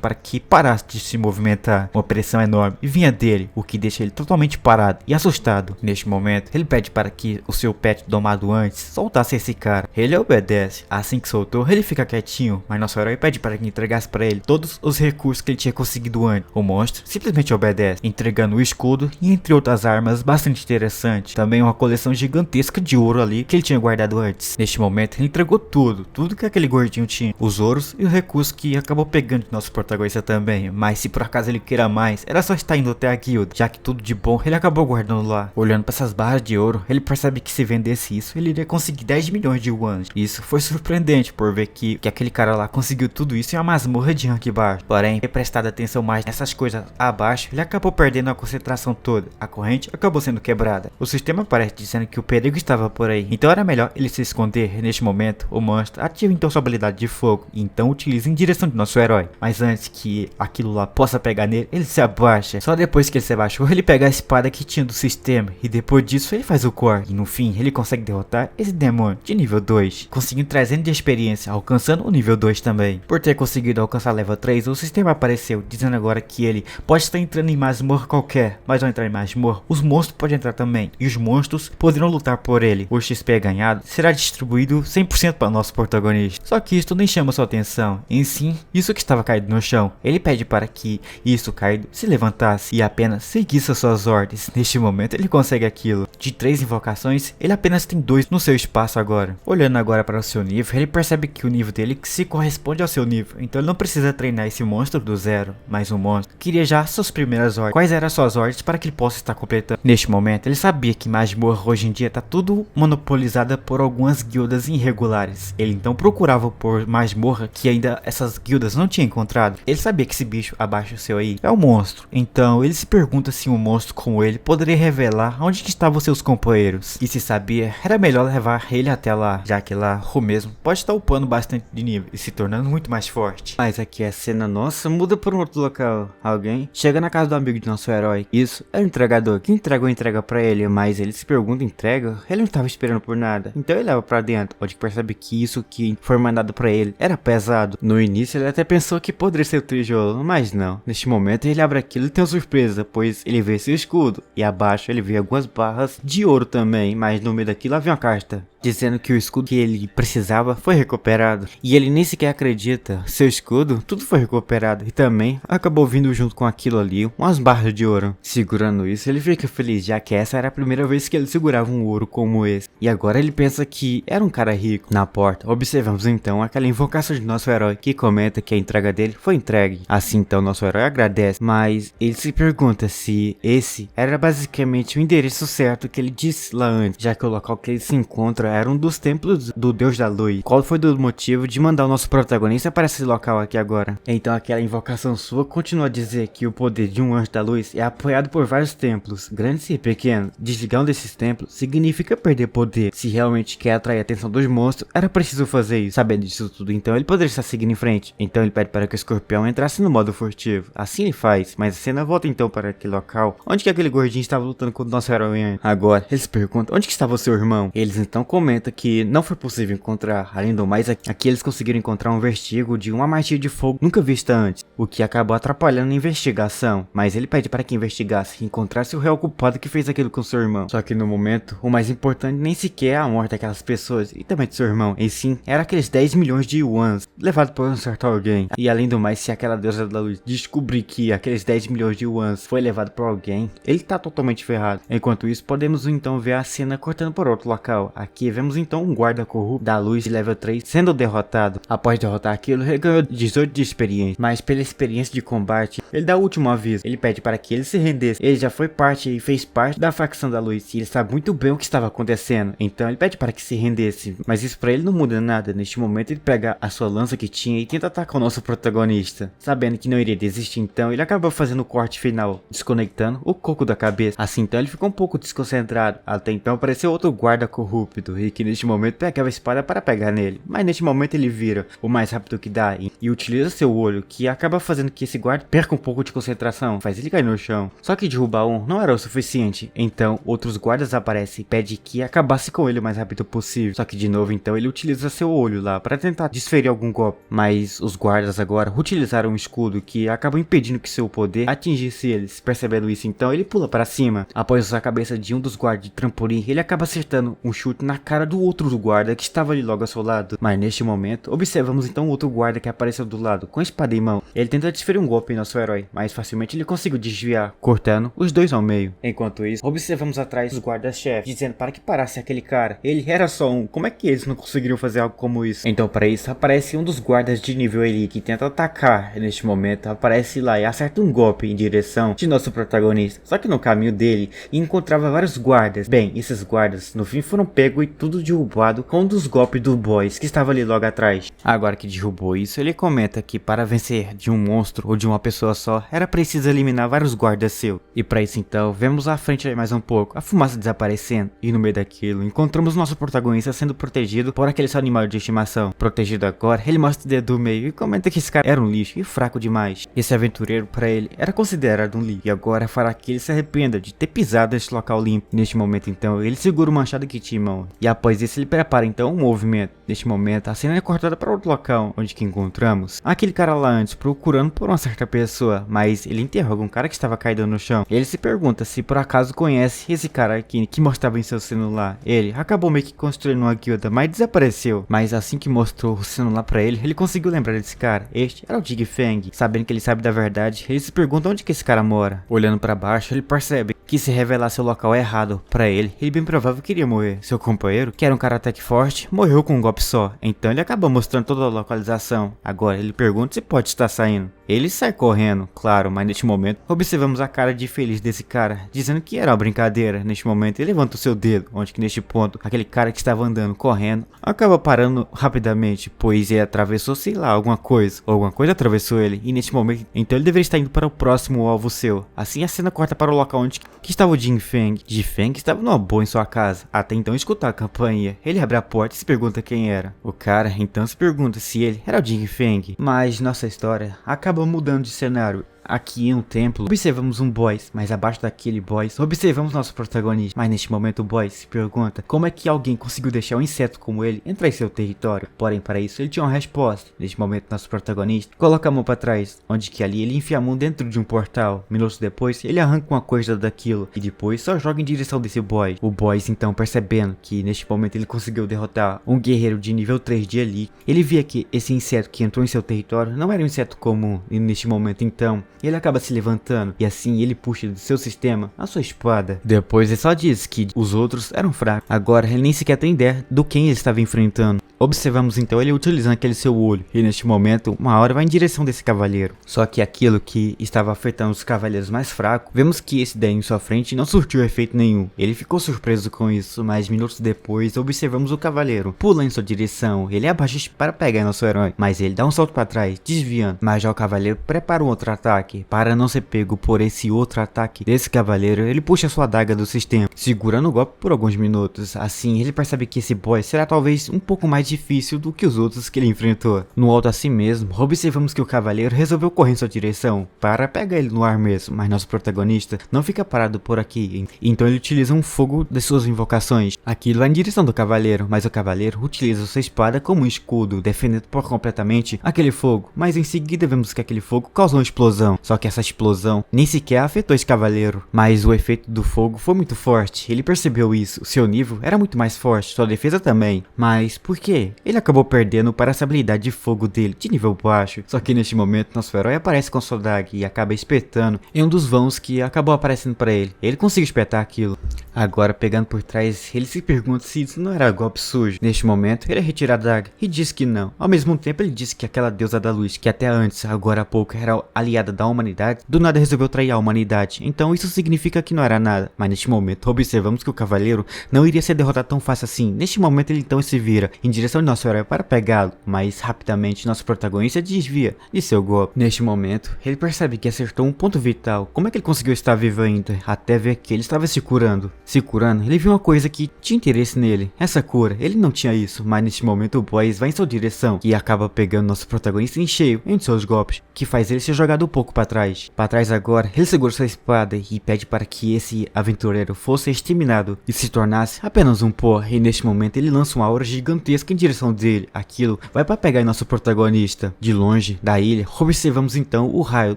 para que parasse de se movimentar. Uma pressão enorme e vinha dele, o que deixa ele totalmente parado e assustado. Neste momento, ele pede para que o seu pet domado antes soltasse esse cara. Ele obedece. Assim que soltou, ele fica quietinho, mas nosso herói pede para que entregasse para ele todos os recursos que ele tinha conseguido antes. O monstro simplesmente obedece, entregando o escudo e entre outras armas bastante interessantes. Também uma coleção gigantesca de ouro ali que ele tinha guardado antes. Neste momento, ele entregou tudo que aquele gordinho tinha, os ouros e os recursos que acabou pegando de nosso protagonista também. Mas se por acaso ele queira mais, era só estar indo até a guilda, já que tudo de bom ele acabou guardando lá. Olhando para essas barras de ouro, ele percebe que se vendesse isso, ele iria conseguir 10 milhões de yuans. Isso foi surpreendente por ver que aquele cara lá conseguiu tudo isso em uma masmorra de rank baixo. Porém, ter prestado atenção mais nessas coisas abaixo, ele acabou perdendo a concentração toda. A corrente acabou sendo quebrada. O sistema aparece dizendo que o perigo estava por aí, então era melhor ele se esconder. Neste momento, o monstro ativa então sua habilidade de fogo e então utiliza em direção de nosso herói. Mas antes que aquilo lá possa pegar nele, ele se abaixa. Só depois que ele se abaixou, ele pega a espada que tinha do sistema e depois disso ele faz o corte. E no fim, ele consegue derrotar esse demônio de nível 2, conseguindo 300 de experiência, alcançando o nível 2 também. Por ter conseguido alcançar level 3, o sistema apareceu dizendo agora que ele pode estar entrando em masmorra qualquer, mas ao entrar em masmorra, os monstros podem entrar também, e os monstros poderão lutar por ele. O XP ganhado será distribuído 100% para o nosso protagonista. Só que isso nem chama sua atenção, em sim, isso que estava caído no chão. Ele pede para que isso caído se levantasse e apenas seguisse as suas ordens. Neste momento ele consegue aquilo. De 3 invocações, ele apenas tem 2 no seu espaço agora. Olhando agora para o seu nível, ele percebe que o nível dele se corresponde ao seu nível, então ele não precisa treinar esse monstro do zero, mas o monstro queria já suas primeiras ordens. Quais eram as suas ordens para que ele possa estar completando? Neste momento, ele sabia que masmorra hoje em dia está tudo monopolizada por algumas guildas irregulares. Ele então procurava por masmorra que ainda essas guildas não tinham encontrado. Ele sabia que esse bicho abaixo do seu aí é um monstro, então ele se pergunta se um monstro como ele poderia revelar onde que estavam seus companheiros. E se sabia, era melhor levar ele até lá, já que lá o mesmo pode estar upando bastante de nível e se tornando muito mais forte. Mas aqui a cena nossa muda por um outro local. Alguém chega na casa do amigo de nosso herói. Isso é o entregador que entregou a entrega pra ele, mas ele se pergunta entrega, ele não estava esperando por nada. Então ele leva pra dentro, onde percebe que isso que foi mandado pra ele era pesado. No início ele até pensou que poderia ser o tijolo, mas não. Neste momento ele abre aquilo e tem uma surpresa, pois ele vê seu escudo e abaixo ele vê algumas barras de ouro também, mas no meio daquilo havia uma carta dizendo que o escudo que ele precisava foi recuperado. E ele nem sequer acredita. Seu escudo, tudo foi recuperado. E também acabou vindo junto com aquilo ali umas barras de ouro. Segurando isso, ele fica feliz, já que essa era a primeira vez que ele segurava um ouro como esse. E agora ele pensa que era um cara rico. Na porta, observamos então aquela invocação de nosso herói, que comenta que a entrega dele foi entregue. Assim então nosso herói agradece, mas ele se pergunta se esse era basicamente o endereço certo que ele disse lá antes, já que o local que ele se encontra era um dos templos do Deus da Luz. Qual foi o motivo de mandar o nosso protagonista para esse local aqui agora? Então aquela invocação sua continua a dizer que o poder de um anjo da luz é apoiado por vários templos, grandes e pequenos. Desligar um desses templos significa perder poder. Se realmente quer atrair a atenção dos monstros, era preciso fazer isso. Sabendo disso tudo, então ele poderia estar seguindo em frente. Então ele pede para que o escorpião entrasse no modo furtivo. Assim ele faz, mas a cena volta então para aquele local onde que aquele gordinho estava lutando contra o nosso herói antes. Agora, eles perguntam onde que estava o seu irmão. Eles então comentam comenta que não foi possível encontrar. Além do mais, aqui eles conseguiram encontrar um vestígio de uma magia de fogo nunca vista antes, o que acabou atrapalhando a investigação. Mas ele pede para que investigasse e encontrasse o real culpado que fez aquilo com seu irmão. Só que no momento, o mais importante nem sequer é a morte daquelas pessoas e também de seu irmão, e sim, era aqueles 10 milhões de yuans levado por um certo alguém. E além do mais, se aquela deusa da luz descobrir que aqueles 10 milhões de yuans foi levado por alguém, ele tá totalmente ferrado. Enquanto isso, podemos então ver a cena cortando por outro local. Aqui vemos então um guarda corrupto da luz de level 3 sendo derrotado. Após derrotar aquilo, ele ganhou 18 de experiência, mas pela experiência de combate, ele dá o último aviso. Ele pede para que ele se rendesse. Ele já foi parte e fez parte da facção da luz, e ele sabe muito bem o que estava acontecendo. Então ele pede para que se rendesse, mas isso para ele não muda nada. Neste momento ele pega a sua lança que tinha e tenta atacar o nosso protagonista. Sabendo que não iria desistir, então ele acaba fazendo o corte final, desconectando o coco da cabeça. Assim então ele ficou um pouco desconcentrado. Até então apareceu outro guarda corrupto, e que neste momento pegava a espada para pegar nele, mas neste momento ele vira o mais rápido que dá e utiliza seu olho, que acaba fazendo que esse guarda perca um pouco de concentração, faz ele cair no chão. Só que derrubar um não era o suficiente, então outros guardas aparecem e pedem que acabasse com ele o mais rápido possível. Só que de novo então ele utiliza seu olho lá para tentar desferir algum golpe, mas os guardas agora utilizaram um escudo que acabou impedindo que seu poder atingisse eles. Percebendo isso então ele pula para cima. Após usar a cabeça de um dos guardas de trampolim, ele acaba acertando um chute na cara do outro guarda que estava ali logo ao seu lado. Mas neste momento observamos então outro guarda que apareceu do lado com a espada em mão. Ele tenta desferir um golpe em nosso herói, mas facilmente ele conseguiu desviar, cortando os dois ao meio. Enquanto isso, observamos atrás os guardas-chefes dizendo para que parasse aquele cara. Ele era só um, como é que eles não conseguiriam fazer algo como isso? Então para isso aparece um dos guardas de nível elite que tenta atacar. Neste momento aparece lá e acerta um golpe em direção de nosso protagonista. Só que no caminho dele encontrava vários guardas. Bem, esses guardas no fim foram pegos e tudo derrubado com um dos golpes do boss que estava ali logo atrás. Agora que derrubou isso, ele comenta que para vencer de um monstro ou de uma pessoa só, era preciso eliminar vários guardas seus. E para isso então, vemos à frente mais um pouco, a fumaça desaparecendo, e no meio daquilo, encontramos nosso protagonista sendo protegido por aquele seu animal de estimação. Protegido agora, ele mostra o dedo do meio e comenta que esse cara era um lixo e fraco demais. Esse aventureiro para ele era considerado um lixo, e agora fará que ele se arrependa de ter pisado neste local limpo. Neste momento então, ele segura o machado que tinha em mão, e após isso ele prepara então um movimento. Neste momento, a cena é cortada para outro local, onde que encontramos aquele cara lá antes procurando por uma certa pessoa, mas ele interroga um cara que estava caído no chão. Ele se pergunta se por acaso conhece esse cara aqui que mostrava em seu celular. Ele acabou meio que construindo uma guilda, mas desapareceu. Mas assim que mostrou o celular para ele, ele conseguiu lembrar desse cara. Este era o Dig Feng. Sabendo que ele sabe da verdade, ele se pergunta onde que esse cara mora. Olhando para baixo, ele percebe que se revelasse o local errado para ele bem provável que iria morrer. Seu companheiro, que era um cara até que forte, morreu com um golpe só. Então ele acaba mostrando toda a localização. Agora ele pergunta se pode estar saindo. Ele sai correndo, claro, mas neste momento observamos a cara de feliz desse cara, dizendo que era uma brincadeira. Neste momento ele levanta o seu dedo, onde que neste ponto aquele cara que estava andando, correndo, acaba parando rapidamente, pois ele atravessou, sei lá, alguma coisa, ou alguma coisa atravessou ele, e neste momento, então ele deveria estar indo para o próximo alvo seu. Assim a cena corta para o local onde que estava o Jin Feng. Jin Feng estava numa boa em sua casa, até então escutar a campainha. Ele abre a porta e se pergunta quem era. O cara então se pergunta se ele era o Jin Feng, mas nossa história acaba mudando de cenário. Aqui em um templo, observamos um boss, mas abaixo daquele boss, observamos nosso protagonista. Mas neste momento o boss se pergunta como é que alguém conseguiu deixar um inseto como ele entrar em seu território. Porém para isso ele tinha uma resposta. Neste momento nosso protagonista coloca a mão para trás, onde que ali ele enfia a mão dentro de um portal. Minutos depois ele arranca uma coisa daquilo e depois só joga em direção desse boss. O boss então, percebendo que neste momento ele conseguiu derrotar um guerreiro de nível 3 de elite, ele via que esse inseto que entrou em seu território não era um inseto comum, e neste momento então ele acaba se levantando e assim ele puxa do seu sistema a sua espada. Depois ele só diz que os outros eram fracos. Agora ele nem sequer tem ideia do quem ele estava enfrentando. Observamos então ele utilizando aquele seu olho e neste momento uma hora vai em direção desse cavaleiro. Só que aquilo que estava afetando os cavaleiros mais fracos, vemos que esse daí em sua frente não surtiu efeito nenhum. Ele ficou surpreso com isso, mas minutos depois observamos o cavaleiro pula em sua direção. Ele abaixa para pegar nosso herói, mas ele dá um salto para trás, desviando. Mas já o cavaleiro prepara um outro ataque. ataque. Para não ser pego por esse outro ataque desse cavaleiro, ele puxa sua adaga do sistema, segurando o golpe por alguns minutos. Assim, ele percebe que esse boss será talvez um pouco mais difícil do que os outros que ele enfrentou. No alto assim mesmo, observamos que o cavaleiro resolveu correr em sua direção para pegar ele no ar mesmo, mas nosso protagonista não fica parado por aqui, então ele utiliza um fogo de suas invocações. Aquilo vai em direção do cavaleiro, mas o cavaleiro utiliza sua espada como um escudo, defendendo por completamente aquele fogo, mas em seguida vemos que aquele fogo causou uma explosão, só que essa explosão nem sequer afetou esse cavaleiro, mas o efeito do fogo foi muito forte, ele percebeu isso, seu nível era muito mais forte, sua defesa também, mas por quê? Ele acabou perdendo para essa habilidade de fogo dele, de nível baixo, só que neste momento nosso herói aparece com sua daga e acaba espetando em um dos vãos que acabou aparecendo para ele, ele conseguiu espetar aquilo. Agora, pegando por trás, ele se pergunta se isso não era golpe sujo. Neste momento, ele retira a daga e diz que não. Ao mesmo tempo, ele disse que aquela deusa da luz, que até antes, agora há pouco, era aliada da humanidade, do nada resolveu trair a humanidade. Então isso significa que não era nada. Mas neste momento, observamos que o cavaleiro não iria ser derrotado tão fácil assim. Neste momento, ele então se vira em direção de nosso herói para pegá-lo, mas rapidamente nosso protagonista desvia de seu golpe. Neste momento, ele percebe que acertou um ponto vital. Como é que ele conseguiu estar vivo ainda? Até ver que ele estava se curando. Se curando, ele viu uma coisa que tinha interesse nele. Essa cura, ele não tinha isso, mas neste momento o boss vai em sua direção e acaba pegando nosso protagonista em cheio em seus golpes, que faz ele ser jogado um pouco para trás. Para trás agora, ele segura sua espada e pede para que esse aventureiro fosse exterminado e se tornasse apenas um pó. E neste momento ele lança uma aura gigantesca em direção dele. Aquilo vai para pegar nosso protagonista. De longe da ilha, observamos então o raio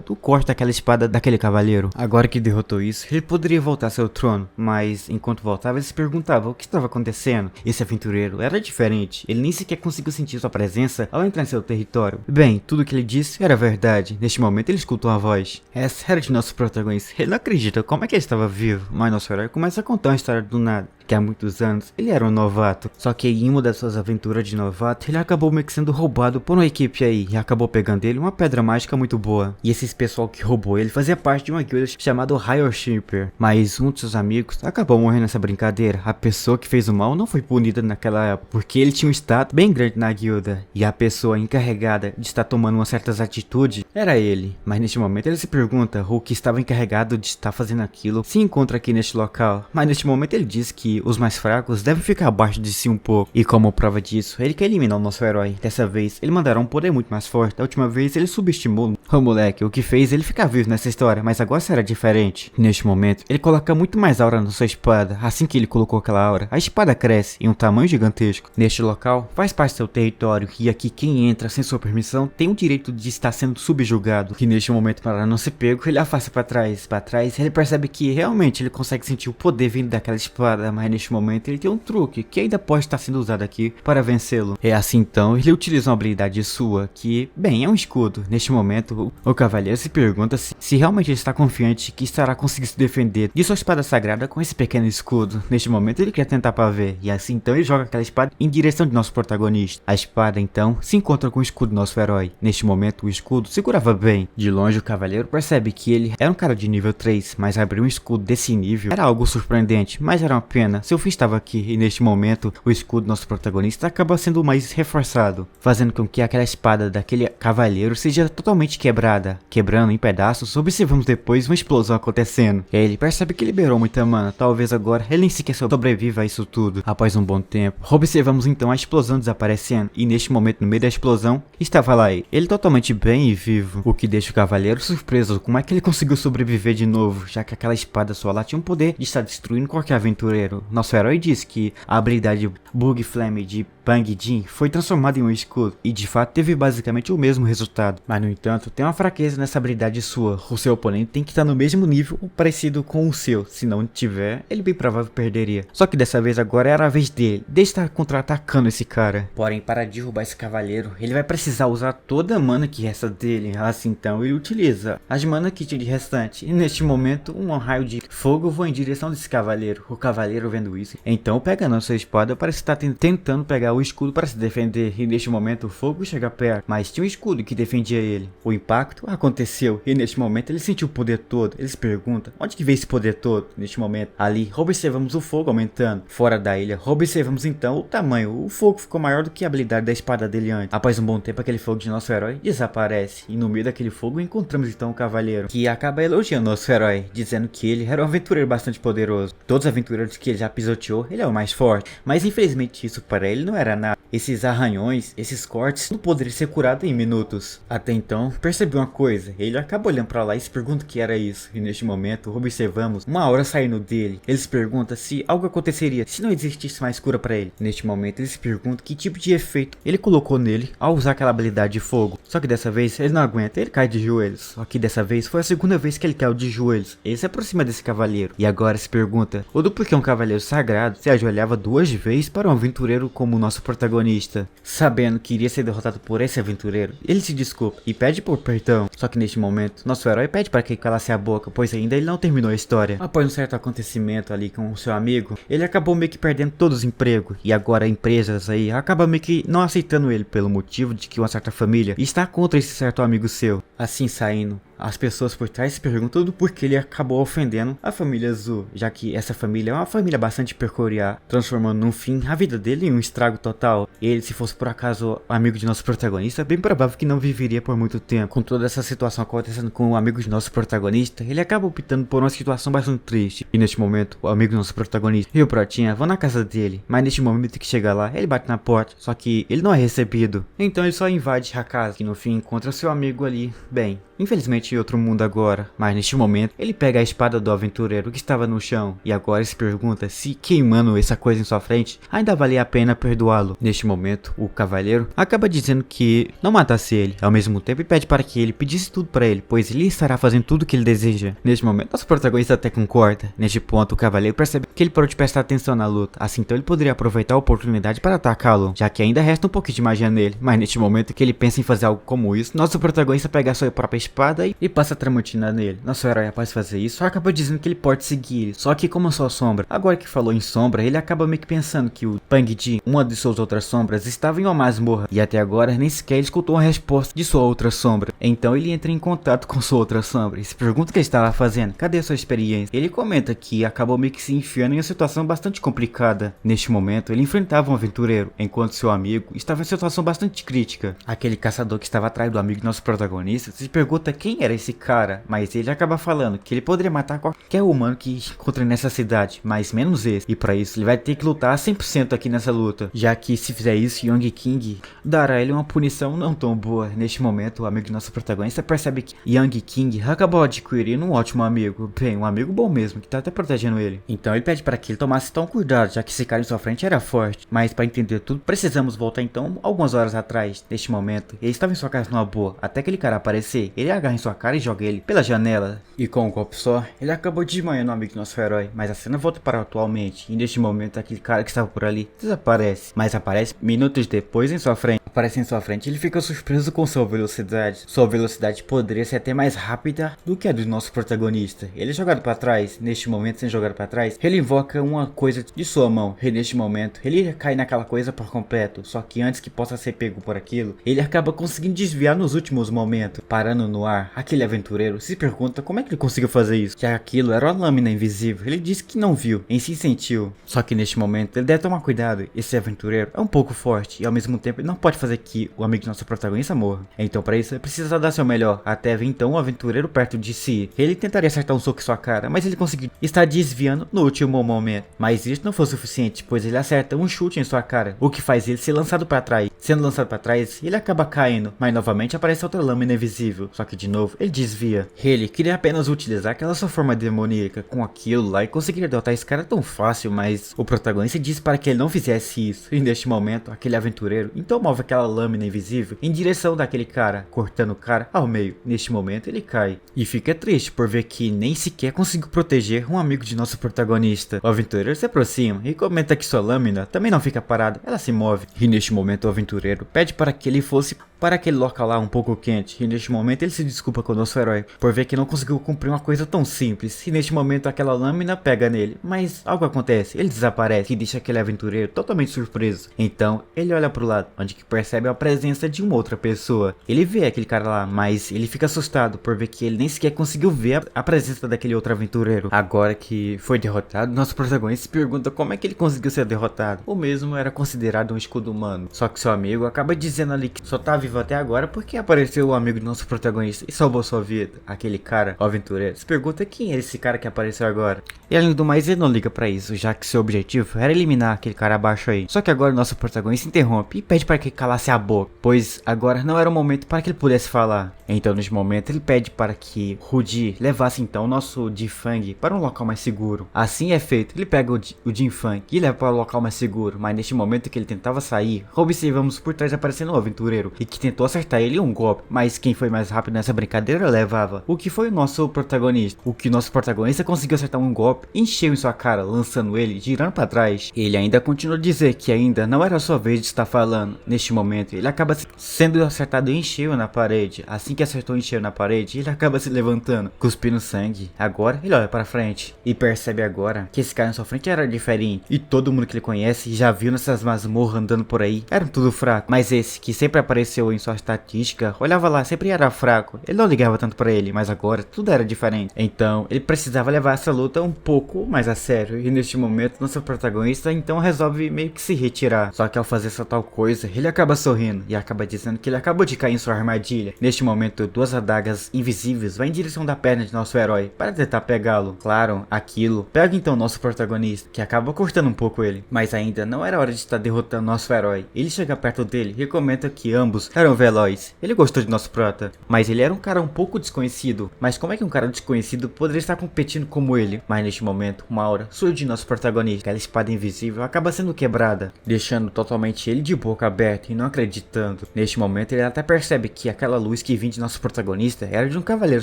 do corte daquela espada daquele cavaleiro. Agora que derrotou isso, ele poderia voltar ao seu trono, mas enquanto voltava, ele se perguntava o que estava acontecendo. Esse aventureiro era diferente, ele nem sequer conseguiu sentir sua presença ao entrar em seu território. Bem, tudo que ele disse era verdade. Neste momento ele escutou uma voz. Essa era de nosso protagonista. Ele não acredita como é que ele estava vivo, mas nosso herói começa a contar uma história do nada, que há muitos anos ele era um novato, só que em uma das suas aventuras de novato, ele acabou meio que sendo roubado por uma equipe aí, e acabou pegando ele uma pedra mágica muito boa. E esse pessoal que roubou ele fazia parte de uma guilda chamada Higher Shipper, mas um de seus amigos acabou morrendo nessa brincadeira. A pessoa que fez o mal não foi punida naquela época, porque ele tinha um status bem grande na guilda, e a pessoa encarregada de estar tomando umas certas atitudes era ele. Mas neste momento ele se pergunta o que estava encarregado de estar fazendo aquilo se encontra aqui neste local, mas neste momento ele diz que os mais fracos devem ficar abaixo de si um pouco, e como prova disso, ele quer eliminar o nosso herói. Dessa vez, ele mandará um poder muito mais forte. Da última vez, ele subestimou o moleque, o que fez ele ficar vivo nessa história, mas agora será diferente. Neste momento, ele coloca muito mais aura na sua espada. Assim que ele colocou aquela aura, a espada cresce em um tamanho gigantesco. Neste local, faz parte do seu território, e aqui quem entra sem sua permissão tem o direito de estar sendo subjugado, que neste momento, para não ser pego, ele afasta para trás. Para trás, ele percebe que realmente ele consegue sentir o poder vindo daquela espada, mas neste momento ele tem um truque que ainda pode estar sendo usado aqui para vencê-lo. É assim então, ele utiliza uma habilidade sua que, bem, é um escudo. Neste momento, o cavaleiro se pergunta se realmente ele está confiante que estará conseguindo se defender de sua espada sagrada com esse pequeno escudo. Neste momento ele quer tentar para ver, e assim então ele joga aquela espada em direção de nosso protagonista. A espada então se encontra com o escudo do nosso herói. Neste momento o escudo segurava bem. De longe o cavaleiro percebe que ele era um cara de nível 3, mas abrir um escudo desse nível era algo surpreendente, mas era uma pena. Seu fim estava aqui, e neste momento o escudo do nosso protagonista acaba sendo mais reforçado, fazendo com que aquela espada daquele cavaleiro seja totalmente quebrada. Quebrando em pedaços, observamos depois uma explosão acontecendo. E aí ele percebe que liberou muita mana, talvez agora ele nem sequer sobreviva a isso tudo. Após um bom tempo, observamos então a explosão desaparecendo, e neste momento no meio da explosão, estava lá ele totalmente bem e vivo, o que deixa o cavaleiro surpreso como é que ele conseguiu sobreviver de novo, já que aquela espada só lá tinha um poder de estar destruindo qualquer aventureiro. Nosso herói diz que a habilidade Bug Flame de Bang Jin foi transformada em um escudo, e de fato teve basicamente o mesmo resultado. Mas no entanto, tem uma fraqueza nessa habilidade sua. O seu oponente tem que estar no mesmo nível ou parecido com o seu. Se não tiver, ele bem provável perderia. Só que dessa vez agora era a vez dele, de estar contra-atacando esse cara. Porém, para derrubar esse cavaleiro, ele vai precisar usar toda a mana que resta dele. Assim então ele utiliza as mana que tinha de restante, e neste momento um raio de fogo voa em direção desse cavaleiro. O cavaleiro, vendo isso, então pega a sua espada para estar tentando pegar o escudo para se defender, e neste momento o fogo chega perto, mas tinha um escudo que defendia ele. O impacto aconteceu, e neste momento ele sentiu o poder todo. Ele se pergunta, onde que veio esse poder todo? Neste momento, ali, observamos o fogo aumentando. Fora da ilha, observamos então o tamanho. O fogo ficou maior do que a habilidade da espada dele antes. Após um bom tempo, aquele fogo de nosso herói desaparece, e no meio daquele fogo encontramos então o cavaleiro, que acaba elogiando nosso herói, dizendo que ele era um aventureiro bastante poderoso. Todos os aventureiros que ele já pisoteou, ele é o mais forte. Mas infelizmente isso para ele não era nada. Esses arranhões, esses cortes, não poderiam ser curados em minutos. Até então, percebeu uma coisa. Ele acaba olhando para lá e se pergunta o que era isso. E neste momento, observamos uma aura saindo dele. Ele se pergunta se algo aconteceria se não existisse mais cura para ele. Neste momento, ele se pergunta que tipo de efeito ele colocou nele ao usar aquela habilidade de fogo. Só que dessa vez, ele não aguenta, ele cai de joelhos. Só que dessa vez, foi a segunda vez que ele caiu de joelhos. Ele se aproxima desse cavaleiro. E agora se pergunta, o do porquê um cavaleiro sagrado se ajoelhava 2 vezes para um aventureiro como o nosso protagonista. Sabendo que iria ser derrotado por esse aventureiro, ele se desculpa e pede por perdão. Só que neste momento, nosso herói pede para que ele calasse a boca, pois ainda ele não terminou a história. Após um certo acontecimento ali com o seu amigo, ele acabou meio que perdendo todos os empregos. E agora empresas aí acabam meio que não aceitando ele pelo motivo de que uma certa família está contra esse certo amigo seu. Assim saindo, as pessoas por trás se perguntam do porquê ele acabou ofendendo a família Zu, já que essa família é uma família bastante peculiar, transformando no fim a vida dele em um estrago total. Ele, se fosse por acaso amigo de nosso protagonista, é bem provável que não viveria por muito tempo. Com toda essa situação acontecendo com o amigo de nosso protagonista, ele acaba optando por uma situação bastante triste. E neste momento, o amigo do nosso protagonista e o Protinha vão na casa dele, mas neste momento que chega lá, ele bate na porta, só que ele não é recebido. Então ele só invade a casa, e no fim encontra seu amigo ali, bem, infelizmente em outro mundo agora, mas neste momento ele pega a espada do aventureiro que estava no chão e agora se pergunta se queimando essa coisa em sua frente ainda valia a pena perdoá-lo. Neste momento o cavaleiro acaba dizendo que não matasse ele, ao mesmo tempo pede para que ele pedisse tudo para ele, pois ele estará fazendo tudo o que ele deseja. Neste momento nosso protagonista até concorda. Neste ponto o cavaleiro percebe que ele pode prestar atenção na luta, assim então ele poderia aproveitar a oportunidade para atacá-lo, já que ainda resta um pouquinho de magia nele, mas neste momento que ele pensa em fazer algo como isso, nosso protagonista pega a sua própria espada e passa a tramontina nele. Nosso herói, após fazer isso, acaba dizendo que ele pode seguir, só que como sua sombra, agora que falou em sombra, ele acaba meio que pensando que o Pang Ji, uma de suas outras sombras, estava em uma masmorra, e até agora nem sequer ele escutou uma resposta de sua outra sombra. Então ele entra em contato com sua outra sombra e se pergunta o que ele estava fazendo, cadê a sua experiência? Ele comenta que acabou meio que se enfiando em uma situação bastante complicada. Neste momento, ele enfrentava um aventureiro, enquanto seu amigo estava em situação bastante crítica. Aquele caçador que estava atrás do amigo do nosso protagonista se pergunta quem era esse cara, mas ele acaba falando que ele poderia matar qualquer humano que encontre nessa cidade, mas menos esse. E para isso ele vai ter que lutar 100% aqui nessa luta, já que se fizer isso, Young King dará a ele uma punição não tão boa. Neste momento, o amigo do nosso protagonista percebe que Young King acabou adquirindo um ótimo amigo, bem, um amigo bom mesmo, que tá até protegendo ele. Então ele pede para que ele tomasse tão cuidado, já que esse cara em sua frente era forte. Mas para entender tudo, precisamos voltar então algumas horas atrás. Neste momento, ele estava em sua casa numa boa, até aquele cara aparecer, ele agarra em sua cara e joga ele pela janela. E com um golpe só, ele acabou desmaiando o amigo do nosso herói. Mas a cena volta para atualmente, e neste momento aquele cara que estava por ali desaparece. Mas aparece minutos depois em sua frente. Aparece em sua frente, ele fica surpreso com sua velocidade. Sua velocidade poderia ser até mais rápida do que a do nosso protagonista. Ele é jogado para trás, neste momento sendo jogado para trás, ele invoca uma coisa de sua mão. E neste momento, ele cai naquela coisa por completo. Só que antes que possa ser pego por aquilo, ele acaba conseguindo desviar nos últimos momentos. Parando no ar, aquele aventureiro se pergunta como é que ele conseguiu fazer isso, já que aquilo era uma lâmina invisível. Ele disse que não viu, em si sentiu. Só que neste momento, ele deve tomar cuidado. Esse aventureiro é um pouco forte e ao mesmo tempo ele não pode fazer que o amigo do nosso protagonista morra. Então para isso ele precisa dar seu melhor, até ver então o aventureiro perto de si. Ele tentaria acertar um soco em sua cara, mas ele conseguiu estar desviando no último momento. Mas isso não foi o suficiente, pois ele acerta um chute em sua cara, o que faz ele ser lançado para trás. Sendo lançado para trás, ele acaba caindo, mas novamente aparece outra lâmina invisível. Só que de novo, ele desvia. Ele queria apenas utilizar aquela sua forma demoníaca com aquilo lá e conseguiria derrotar esse cara tão fácil, mas o protagonista disse para que ele não fizesse isso. E neste momento, aquele aventureiro então move aquela lâmina invisível em direção daquele cara, cortando o cara ao meio. Neste momento, ele cai. E fica triste por ver que nem sequer conseguiu proteger um amigo de nosso protagonista. O aventureiro se aproxima e comenta que sua lâmina também não fica parada, ela se move. E neste momento, o aventureiro pede para que ele fosse para aquele local lá um pouco quente, e neste momento ele se desculpa com o nosso herói por ver que não conseguiu cumprir uma coisa tão simples, e neste momento aquela lâmina pega nele, mas algo acontece, ele desaparece e deixa aquele aventureiro totalmente surpreso. Então ele olha pro lado, onde que percebe a presença de uma outra pessoa. Ele vê aquele cara lá, mas ele fica assustado por ver que ele nem sequer conseguiu ver a presença daquele outro aventureiro. Agora que foi derrotado, nosso protagonista se pergunta como é que ele conseguiu ser derrotado. O mesmo era considerado um escudo humano, só que seu amigo acaba dizendo ali que só tá vivo até agora porque apareceu o amigo do nosso protagonista e salvou salvou sua vida, aquele cara, o aventureiro, se pergunta quem é esse cara que apareceu agora. E além do mais, ele não liga pra isso, já que seu objetivo era eliminar aquele cara abaixo aí. Só que agora o nosso protagonista interrompe e pede para que calasse a boca, pois agora não era o momento para que ele pudesse falar. Então neste momento ele pede para que Rudy levasse então o nosso Jinfeng para um local mais seguro. Assim é feito, ele pega o Jinfeng e leva para o local mais seguro, mas neste momento que ele tentava sair, observamos por trás aparecendo um aventureiro e que tentou acertar ele um golpe, mas quem foi mais rápido nessa brincadeira levava. O que foi o nosso protagonista? O que nosso protagonista conseguiu acertar um golpe, encheu em sua cara, lançando ele, girando para trás. Ele ainda continuou a dizer que ainda não era a sua vez de estar falando. Neste momento, ele acaba sendo acertado em cheio na parede. Assim que acertou em cheio na parede, ele acaba se levantando, cuspindo sangue. Agora, ele olha para frente e percebe agora que esse cara na sua frente era diferente. E todo mundo que ele conhece já viu nessas masmorras andando por aí, eram tudo fraco. Mas esse que sempre apareceu em sua estatística, olhava lá, sempre era fraco. Ele não ligava tanto para ele, mas agora tudo era diferente. Então, ele precisava levar essa luta um pouco mais a sério. E neste momento, nosso protagonista então resolve meio que se retirar. Só que ao fazer essa tal coisa, ele acaba sorrindo e acaba dizendo que ele acabou de cair em sua armadilha. Neste momento, duas adagas invisíveis vão em direção da perna de nosso herói para tentar pegá-lo. Claro, aquilo pega então nosso protagonista, que acaba cortando um pouco ele. Mas ainda não era hora de estar derrotando nosso herói. Ele chega perto dele e comenta que ambos eram velozes. Ele gostou de nosso prota, mas ele era um cara um pouco desconhecido. Mas como é que um cara desconhecido poderia estar competindo como ele? Mas neste momento, uma aura surge de nosso protagonista. Aquela espada invisível acaba sendo quebrada, deixando totalmente ele de boca aberta e não acreditando. Neste momento, ele até percebe que aquela luz que vinha de nosso protagonista era de um cavaleiro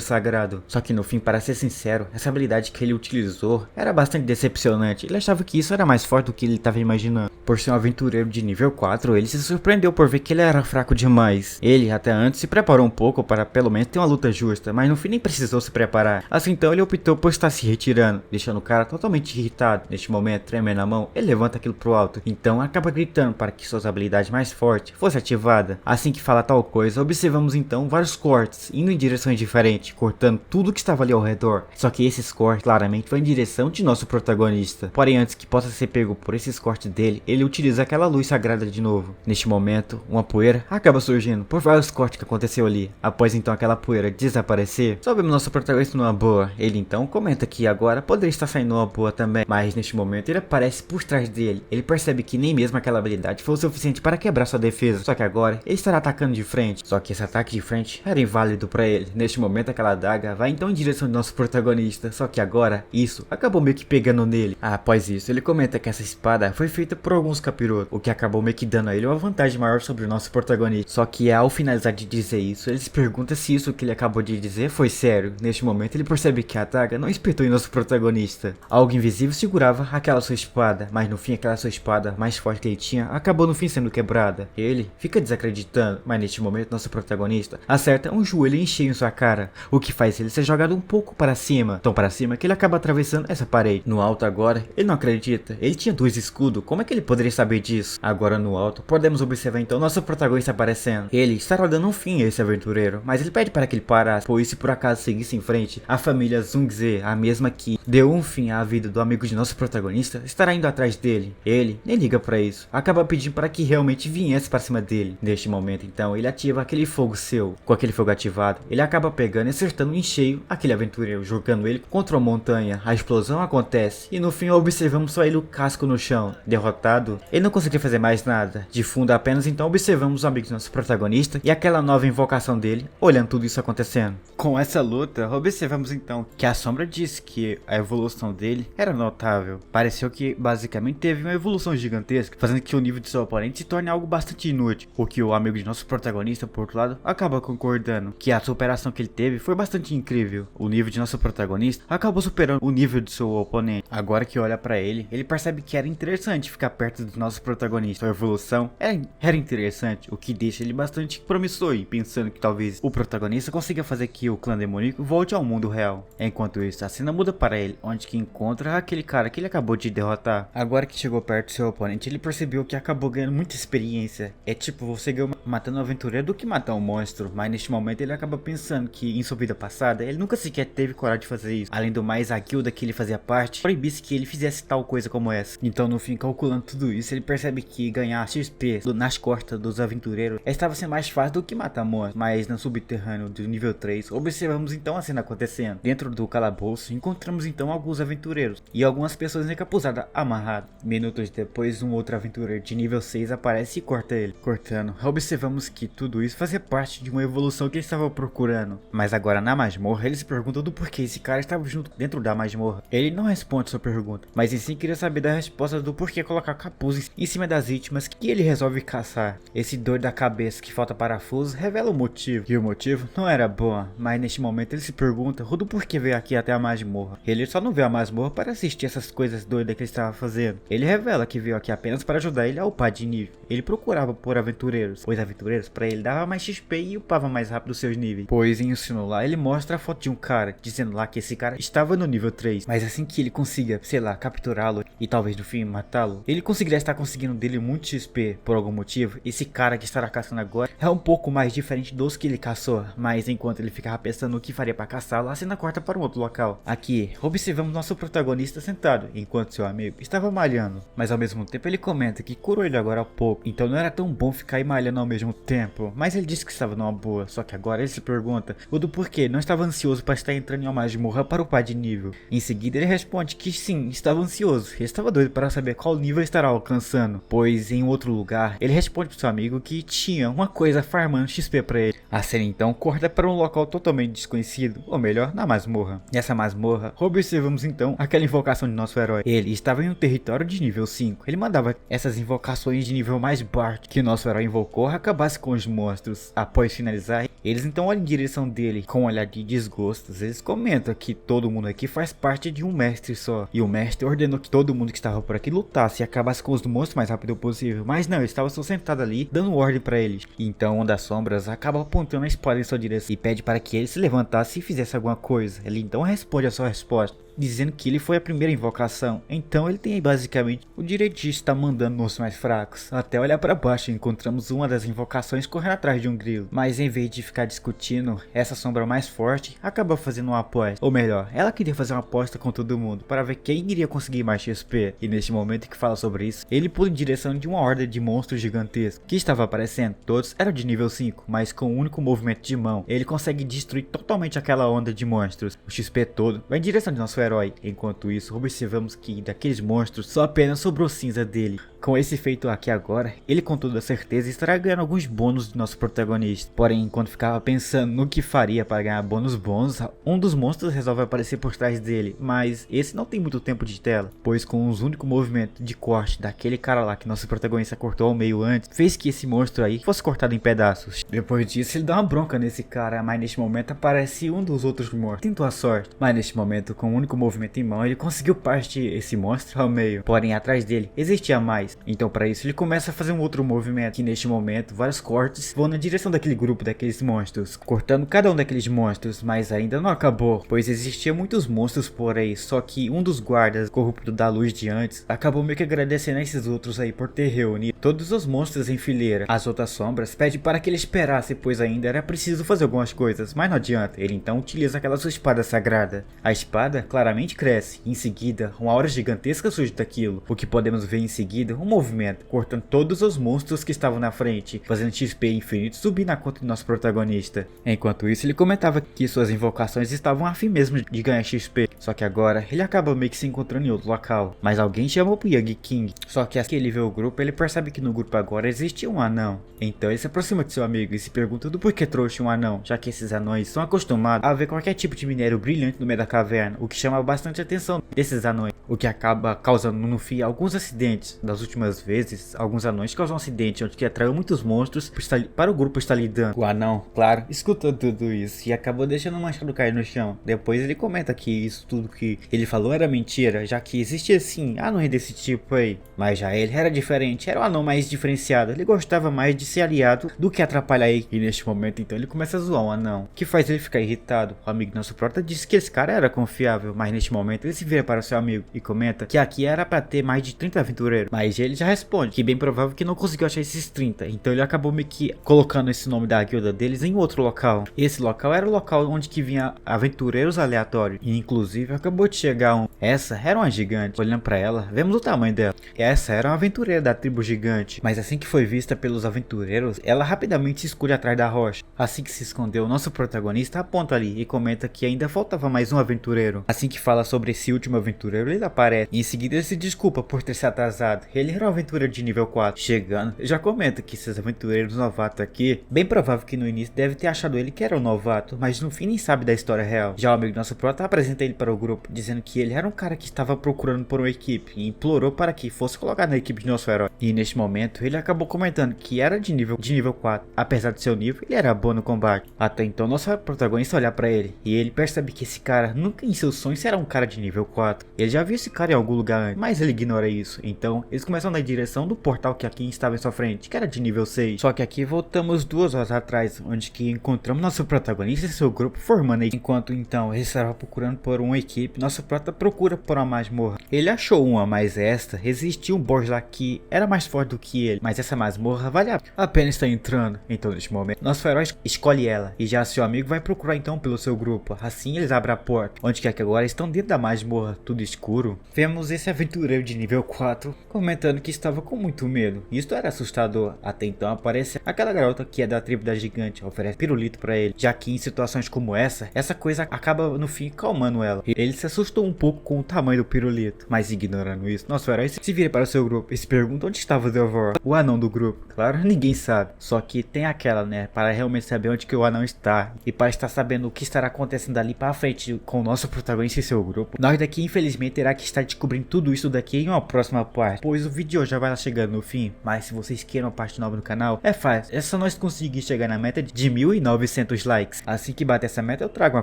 sagrado. Só que no fim, para ser sincero, essa habilidade que ele utilizou era bastante decepcionante. Ele achava que isso era mais forte do que ele estava imaginando. Por ser um aventureiro de nível 4, ele se surpreendeu por ver que ele era fraco demais. Ele até antes se preparou um pouco para pelo menos ter uma luta justa, mas no fim nem precisou se preparar. Assim então ele optou por estar se retirando, deixando o cara totalmente irritado. Neste momento, tremendo a mão, ele levanta aquilo pro alto. Então acaba gritando para que suas habilidades mais fortes fosse ativada. Assim que fala tal coisa, observamos então vários cortes indo em direções diferentes, cortando tudo que estava ali ao redor. Só que esses cortes claramente vão em direção de nosso protagonista. Porém, antes que possa ser pego por esses cortes dele, ele utiliza aquela luz sagrada de novo. Neste momento, uma poeira acaba surgindo por vários cortes que aconteceu ali. Após então aquela poeira desaparecer, só vemos nosso protagonista numa boa. Ele então comenta que agora poderia estar saindo uma boa também, mas neste momento ele aparece por trás dele. Ele percebe que nem mesmo aquela habilidade foi o suficiente para quebrar sua defesa. Só que agora ele estará atacando de frente. Só que esse ataque de frente era inválido para ele. Neste momento aquela adaga vai então em direção do nosso protagonista. Só que agora isso acabou meio que pegando nele. Após isso ele comenta que essa espada foi feita por alguns capirotos, o que acabou meio que dando a ele uma vantagem maior sobre o nosso protagonista. Só que ao finalizar de dizer isso, ele se pergunta se isso que ele acabou de dizer foi sério. Neste momento ele percebe que a adaga não espetou em nosso protagonista. Algo invisível segurava aquela sua espada, mas no fim aquela sua espada mais forte que ele tinha acabou no fim sendo quebrada. Ele fica desacreditando, mas neste momento nosso protagonista acerta um joelho em cheio em sua cara, o que faz ele ser jogado um pouco para cima, tão para cima que ele acaba atravessando essa parede. No alto agora, ele não acredita, ele tinha dois escudos, como é que ele poderia saber disso? Agora no alto, podemos observar então nosso protagonista aparecendo. Ele estará dando um fim a esse aventureiro, mas ele pede para que ele parasse, pois se por acaso seguisse em frente, a família Zungze, a mesma que deu um fim à vida do amigo de nosso protagonista, estará indo atrás dele. Ele nem liga para isso, acaba pedindo para que realmente viesse para cima dele. Neste momento então, ele ativa aquele fogo seu. Com aquele fogo ativado, ele acaba pegando e acertando em cheio aquele aventureiro, jogando ele contra uma montanha. A explosão acontece e no fim observamos só ele o casco no chão. Derrotado, ele não conseguia fazer mais nada. De fundo apenas então observamos o amigo do nosso protagonista e aquela nova invocação dele, olhando tudo isso acontecendo. Com essa luta, observamos então que a sombra disse que a evolução dele era notável. Pareceu que basicamente teve uma evolução gigantesca, fazendo que o nível de seu oponente se torne algo bastante inútil. O que o amigo de nosso protagonista, por outro lado, acaba concordando que a superação que ele teve foi bastante incrível. O nível de nosso protagonista acabou superando o nível de seu oponente. Agora que olha pra ele, ele percebe que era interessante ficar perto do nosso protagonista. A evolução era interessante, o que deixa ele bastante promissor e pensando que talvez o protagonista consiga fazer que o clã demoníaco volte ao mundo real. Enquanto isso, a cena muda para ele, onde que encontra aquele cara que ele acabou de derrotar. Agora que chegou perto do seu oponente, ele percebeu que acabou ganhando muita experiência. É tipo, você ganhou matando um aventureiro do que matar um monstro, mas neste momento ele acaba pensando que em sua vida passada, ele nunca sequer teve coragem de fazer isso. Além do mais, a guilda que ele fazia parte proibisse que ele fizesse tal coisa como essa. Então no fim, calculando tudo isso, ele percebe que ganhar XP nas costas dos aventureiros estava sendo mais fácil do que matar monstros. Mas no subterrâneo do nível 3, observamos então a cena acontecendo. Dentro do calabouço, encontramos então alguns aventureiros e algumas pessoas encapuzadas amarradas. Minutos depois, um outro aventureiro de nível 6 aparece e corta ele. Cortando, observamos que tudo isso fazia parte de uma evolução que ele estava procurando. Mas agora na masmorra, ele se pergunta do porquê esse cara estava junto dentro da masmorra. Ele não responde sua pergunta, mas em si queria saber da resposta do porquê colocar capuz em cima das vítimas que ele resolve caçar. Esse doido da cabeça que falta parafuso revela o motivo. E o motivo não era bom, mas neste momento ele se pergunta do porquê veio aqui até a masmorra. Ele só não veio a masmorra para assistir essas coisas doidas que ele estava fazendo. Ele revela que veio aqui apenas para ajudar ele a upar de nível. Ele procurava por aventureiros, pois aventureiros para ele dava mais XP e upava mais rápido seus níveis. Pois em um celular ele mostra a foto de um cara, dizendo lá que esse cara estava no nível 3. Mas assim que ele consiga, sei lá, capturá-lo e talvez no fim matá-lo, ele conseguirá estar conseguindo dele muito XP. Por algum motivo, esse cara que estará caçando agora é um pouco mais diferente dos que ele caçou. Mas enquanto ele ficava pensando no que faria para caçá-lo, a cena corta para um outro local. Aqui, observamos nosso protagonista sentado, enquanto seu amigo estava malhando. Mas ao mesmo tempo ele comenta que curou ele agora há pouco, então não era tão bom ficar aí malhando ao mesmo tempo. Mas ele disse que estava numa boa, só que agora ele se pergunta do porquê não estava ansioso para estar entrando em uma masmorra para upar de nível. Em seguida ele responde que sim, estava ansioso, ele estava doido para saber qual nível estará alcançando, pois em outro lugar ele responde para seu amigo que tinha uma coisa farmando XP para ele. A cena então corta para um local totalmente desconhecido, ou melhor, na masmorra. Nessa masmorra, observamos então aquela invocação de nosso herói. Ele estava em um território de nível 5. Ele mandava essas invocações de nível mais baixo que nosso herói invocou acabasse com os monstros. Após finalizar, eles então olham em direção dele com um olhar de desgostos. Eles comentam que todo mundo aqui faz parte de um mestre só. E o mestre ordenou que todo mundo que estava por aqui lutasse e acabasse com os monstros o mais rápido possível. Mas não, ele estava só sentado ali, dando ordem para eles. Então, uma das sombras acaba apontando a espada em sua direção e pede para que ele se levantasse e fizesse alguma coisa. Ele então responde a sua resposta, dizendo que ele foi a primeira invocação, então ele tem basicamente o direito de estar mandando nos mais fracos. Até olhar para baixo encontramos uma das invocações correndo atrás de um grilo, mas em vez de ficar discutindo, essa sombra mais forte acaba fazendo uma aposta, ou melhor, ela queria fazer uma aposta com todo mundo para ver quem iria conseguir mais XP, e neste momento que fala sobre isso, ele pula em direção de uma horda de monstros gigantescos que estava aparecendo. Todos eram de nível 5, mas com um único movimento de mão, ele consegue destruir totalmente aquela onda de monstros. O XP todo vai em direção de nosso herói. Enquanto isso, observamos que daqueles monstros só apenas sobrou cinza dele. Com esse feito aqui agora, ele com toda certeza estará ganhando alguns bônus do nosso protagonista. Porém, enquanto ficava pensando no que faria para ganhar bônus bons, um dos monstros resolve aparecer por trás dele. Mas esse não tem muito tempo de tela, pois com um único movimento de corte daquele cara lá que nosso protagonista cortou ao meio antes, fez que esse monstro aí fosse cortado em pedaços. Depois disso, ele dá uma bronca nesse cara, mas neste momento aparece um dos outros monstros. Tentou a sorte, mas neste momento, com um único movimento em mão, ele conseguiu partir esse monstro ao meio. Porém, atrás dele existia mais. Então para isso ele começa a fazer um outro movimento, que neste momento vários cortes vão na direção daquele grupo daqueles monstros, cortando cada um daqueles monstros, mas ainda não acabou, pois existiam muitos monstros por aí, só que um dos guardas corrupto da luz de antes acabou meio que agradecendo a esses outros aí por ter reunido todos os monstros em fileira. As outras sombras pedem para que ele esperasse, pois ainda era preciso fazer algumas coisas, mas não adianta, ele então utiliza aquela sua espada sagrada. A espada claramente cresce, em seguida uma aura gigantesca surge daquilo, o que podemos ver em seguida um movimento cortando todos os monstros que estavam na frente, fazendo XP infinito subir na conta do nosso protagonista. Enquanto isso, ele comentava que suas invocações estavam a fim mesmo de ganhar XP, só que agora ele acaba meio que se encontrando em outro local, mas alguém chamou pro Young King, só que assim que ele vê o grupo, ele percebe que no grupo agora existe um anão. Então ele se aproxima de seu amigo e se pergunta do porquê trouxe um anão, já que esses anões são acostumados a ver qualquer tipo de minério brilhante no meio da caverna, o que chama bastante atenção desses anões, o que acaba causando no fim alguns acidentes. Das últimas vezes, alguns anões causam um acidente onde que atraiu muitos monstros para o grupo estar lidando. O anão, claro, escutou tudo isso e acabou deixando o machado cair no chão. Depois ele comenta que isso tudo que ele falou era mentira, já que existia sim anões desse tipo aí, mas já ele era diferente, era um anão mais diferenciado, ele gostava mais de ser aliado do que atrapalhar ele. E neste momento então ele começa a zoar o anão, que faz ele ficar irritado. O amigo nosso prota disse que esse cara era confiável, mas neste momento ele se vira para o seu amigo e comenta que aqui era para ter mais de 30 aventureiros, mas ele já responde que bem provável que não conseguiu achar esses 30, então ele acabou meio que colocando esse nome da guilda deles em outro local. Esse local era o local onde que vinha aventureiros aleatórios, e inclusive acabou de chegar um. Essa era uma gigante. Olhando olhando pra ela, vemos o tamanho dela. Essa era uma aventureira da tribo gigante, mas assim que foi vista pelos aventureiros, ela rapidamente se esconde atrás da rocha. Assim que se escondeu, nosso protagonista aponta ali e comenta que ainda faltava mais um aventureiro. Assim que fala sobre esse último aventureiro, ele aparece e em seguida ele se desculpa por ter se atrasado. Ele era um aventureiro de nível 4. Chegando, ele já comenta que esses aventureiros novatos aqui, bem provável que no início deve ter achado ele que era um novato, mas no fim nem sabe da história real. Já o amigo do nosso prota apresenta ele para o grupo, dizendo que ele era um cara que estava procurando por uma equipe e implorou para que fosse colocado na equipe de nosso herói. E neste momento ele acabou comentando que era de nível 4. Apesar de seu nível, ele era bom no combate. Até então nosso protagonista olha para ele e ele percebe que esse cara nunca em seus sonhos será um cara de nível 4. Ele já viu esse cara em algum lugar antes, mas ele ignora isso. Então eles começam na direção do portal que aqui estava em sua frente, que era de nível 6. Só que aqui voltamos 2 horas atrás, onde que encontramos nosso protagonista e seu grupo formando aí. Enquanto então ele estava procurando por uma equipe, nosso prota procura por uma masmorra. Ele achou uma, mas esta existia um boss lá que era mais forte do que ele, mas essa masmorra vale a pena estar entrando. Então neste momento nosso herói escolhe ela e já seu amigo vai procurar então pelo seu grupo. Assim eles abrem a porta, onde que agora estão dentro da masmorra, tudo escuro. Vemos esse aventureiro de nível 4 comentando que estava com muito medo. Isto era assustador. Até então aparece aquela garota que é da tribo da gigante, oferece pirulito para ele, já que em situações como essa coisa acaba no fim calmando ela. Ele se assustou um pouco com o tamanho do pirulito, mas ignorando isso, nosso herói se vira para o seu grupo e se pergunta onde estava o Devor, o anão do grupo. Claro, ninguém sabe, só que tem aquela, né, para realmente saber onde que o anão está e para estar sabendo o que estará acontecendo ali para frente com o nosso protagonista e seu grupo. Nós daqui infelizmente terá que estar descobrindo tudo isso daqui em uma próxima parte, pois o vídeo já vai chegando no fim. Mas se vocês querem uma parte nova no canal, é fácil, é só nós conseguir chegar na meta de 1900 likes. Assim que bater essa meta eu trago uma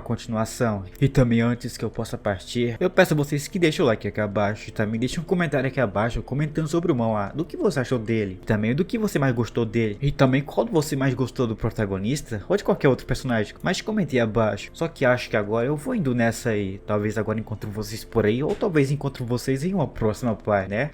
continuação. E também antes que eu possa partir, eu peço a vocês que deixem o like aqui abaixo e também deixem um comentário aqui abaixo comentando sobre o Mão do que você achou dele, também do que você mais gostou dele e também qual você mais gostou do protagonista ou de qualquer outro personagem, mas comente aí abaixo. Só que acho que agora eu vou indo nessa aí, talvez agora encontro vocês por aí ou talvez encontro vocês em uma próxima parte, né?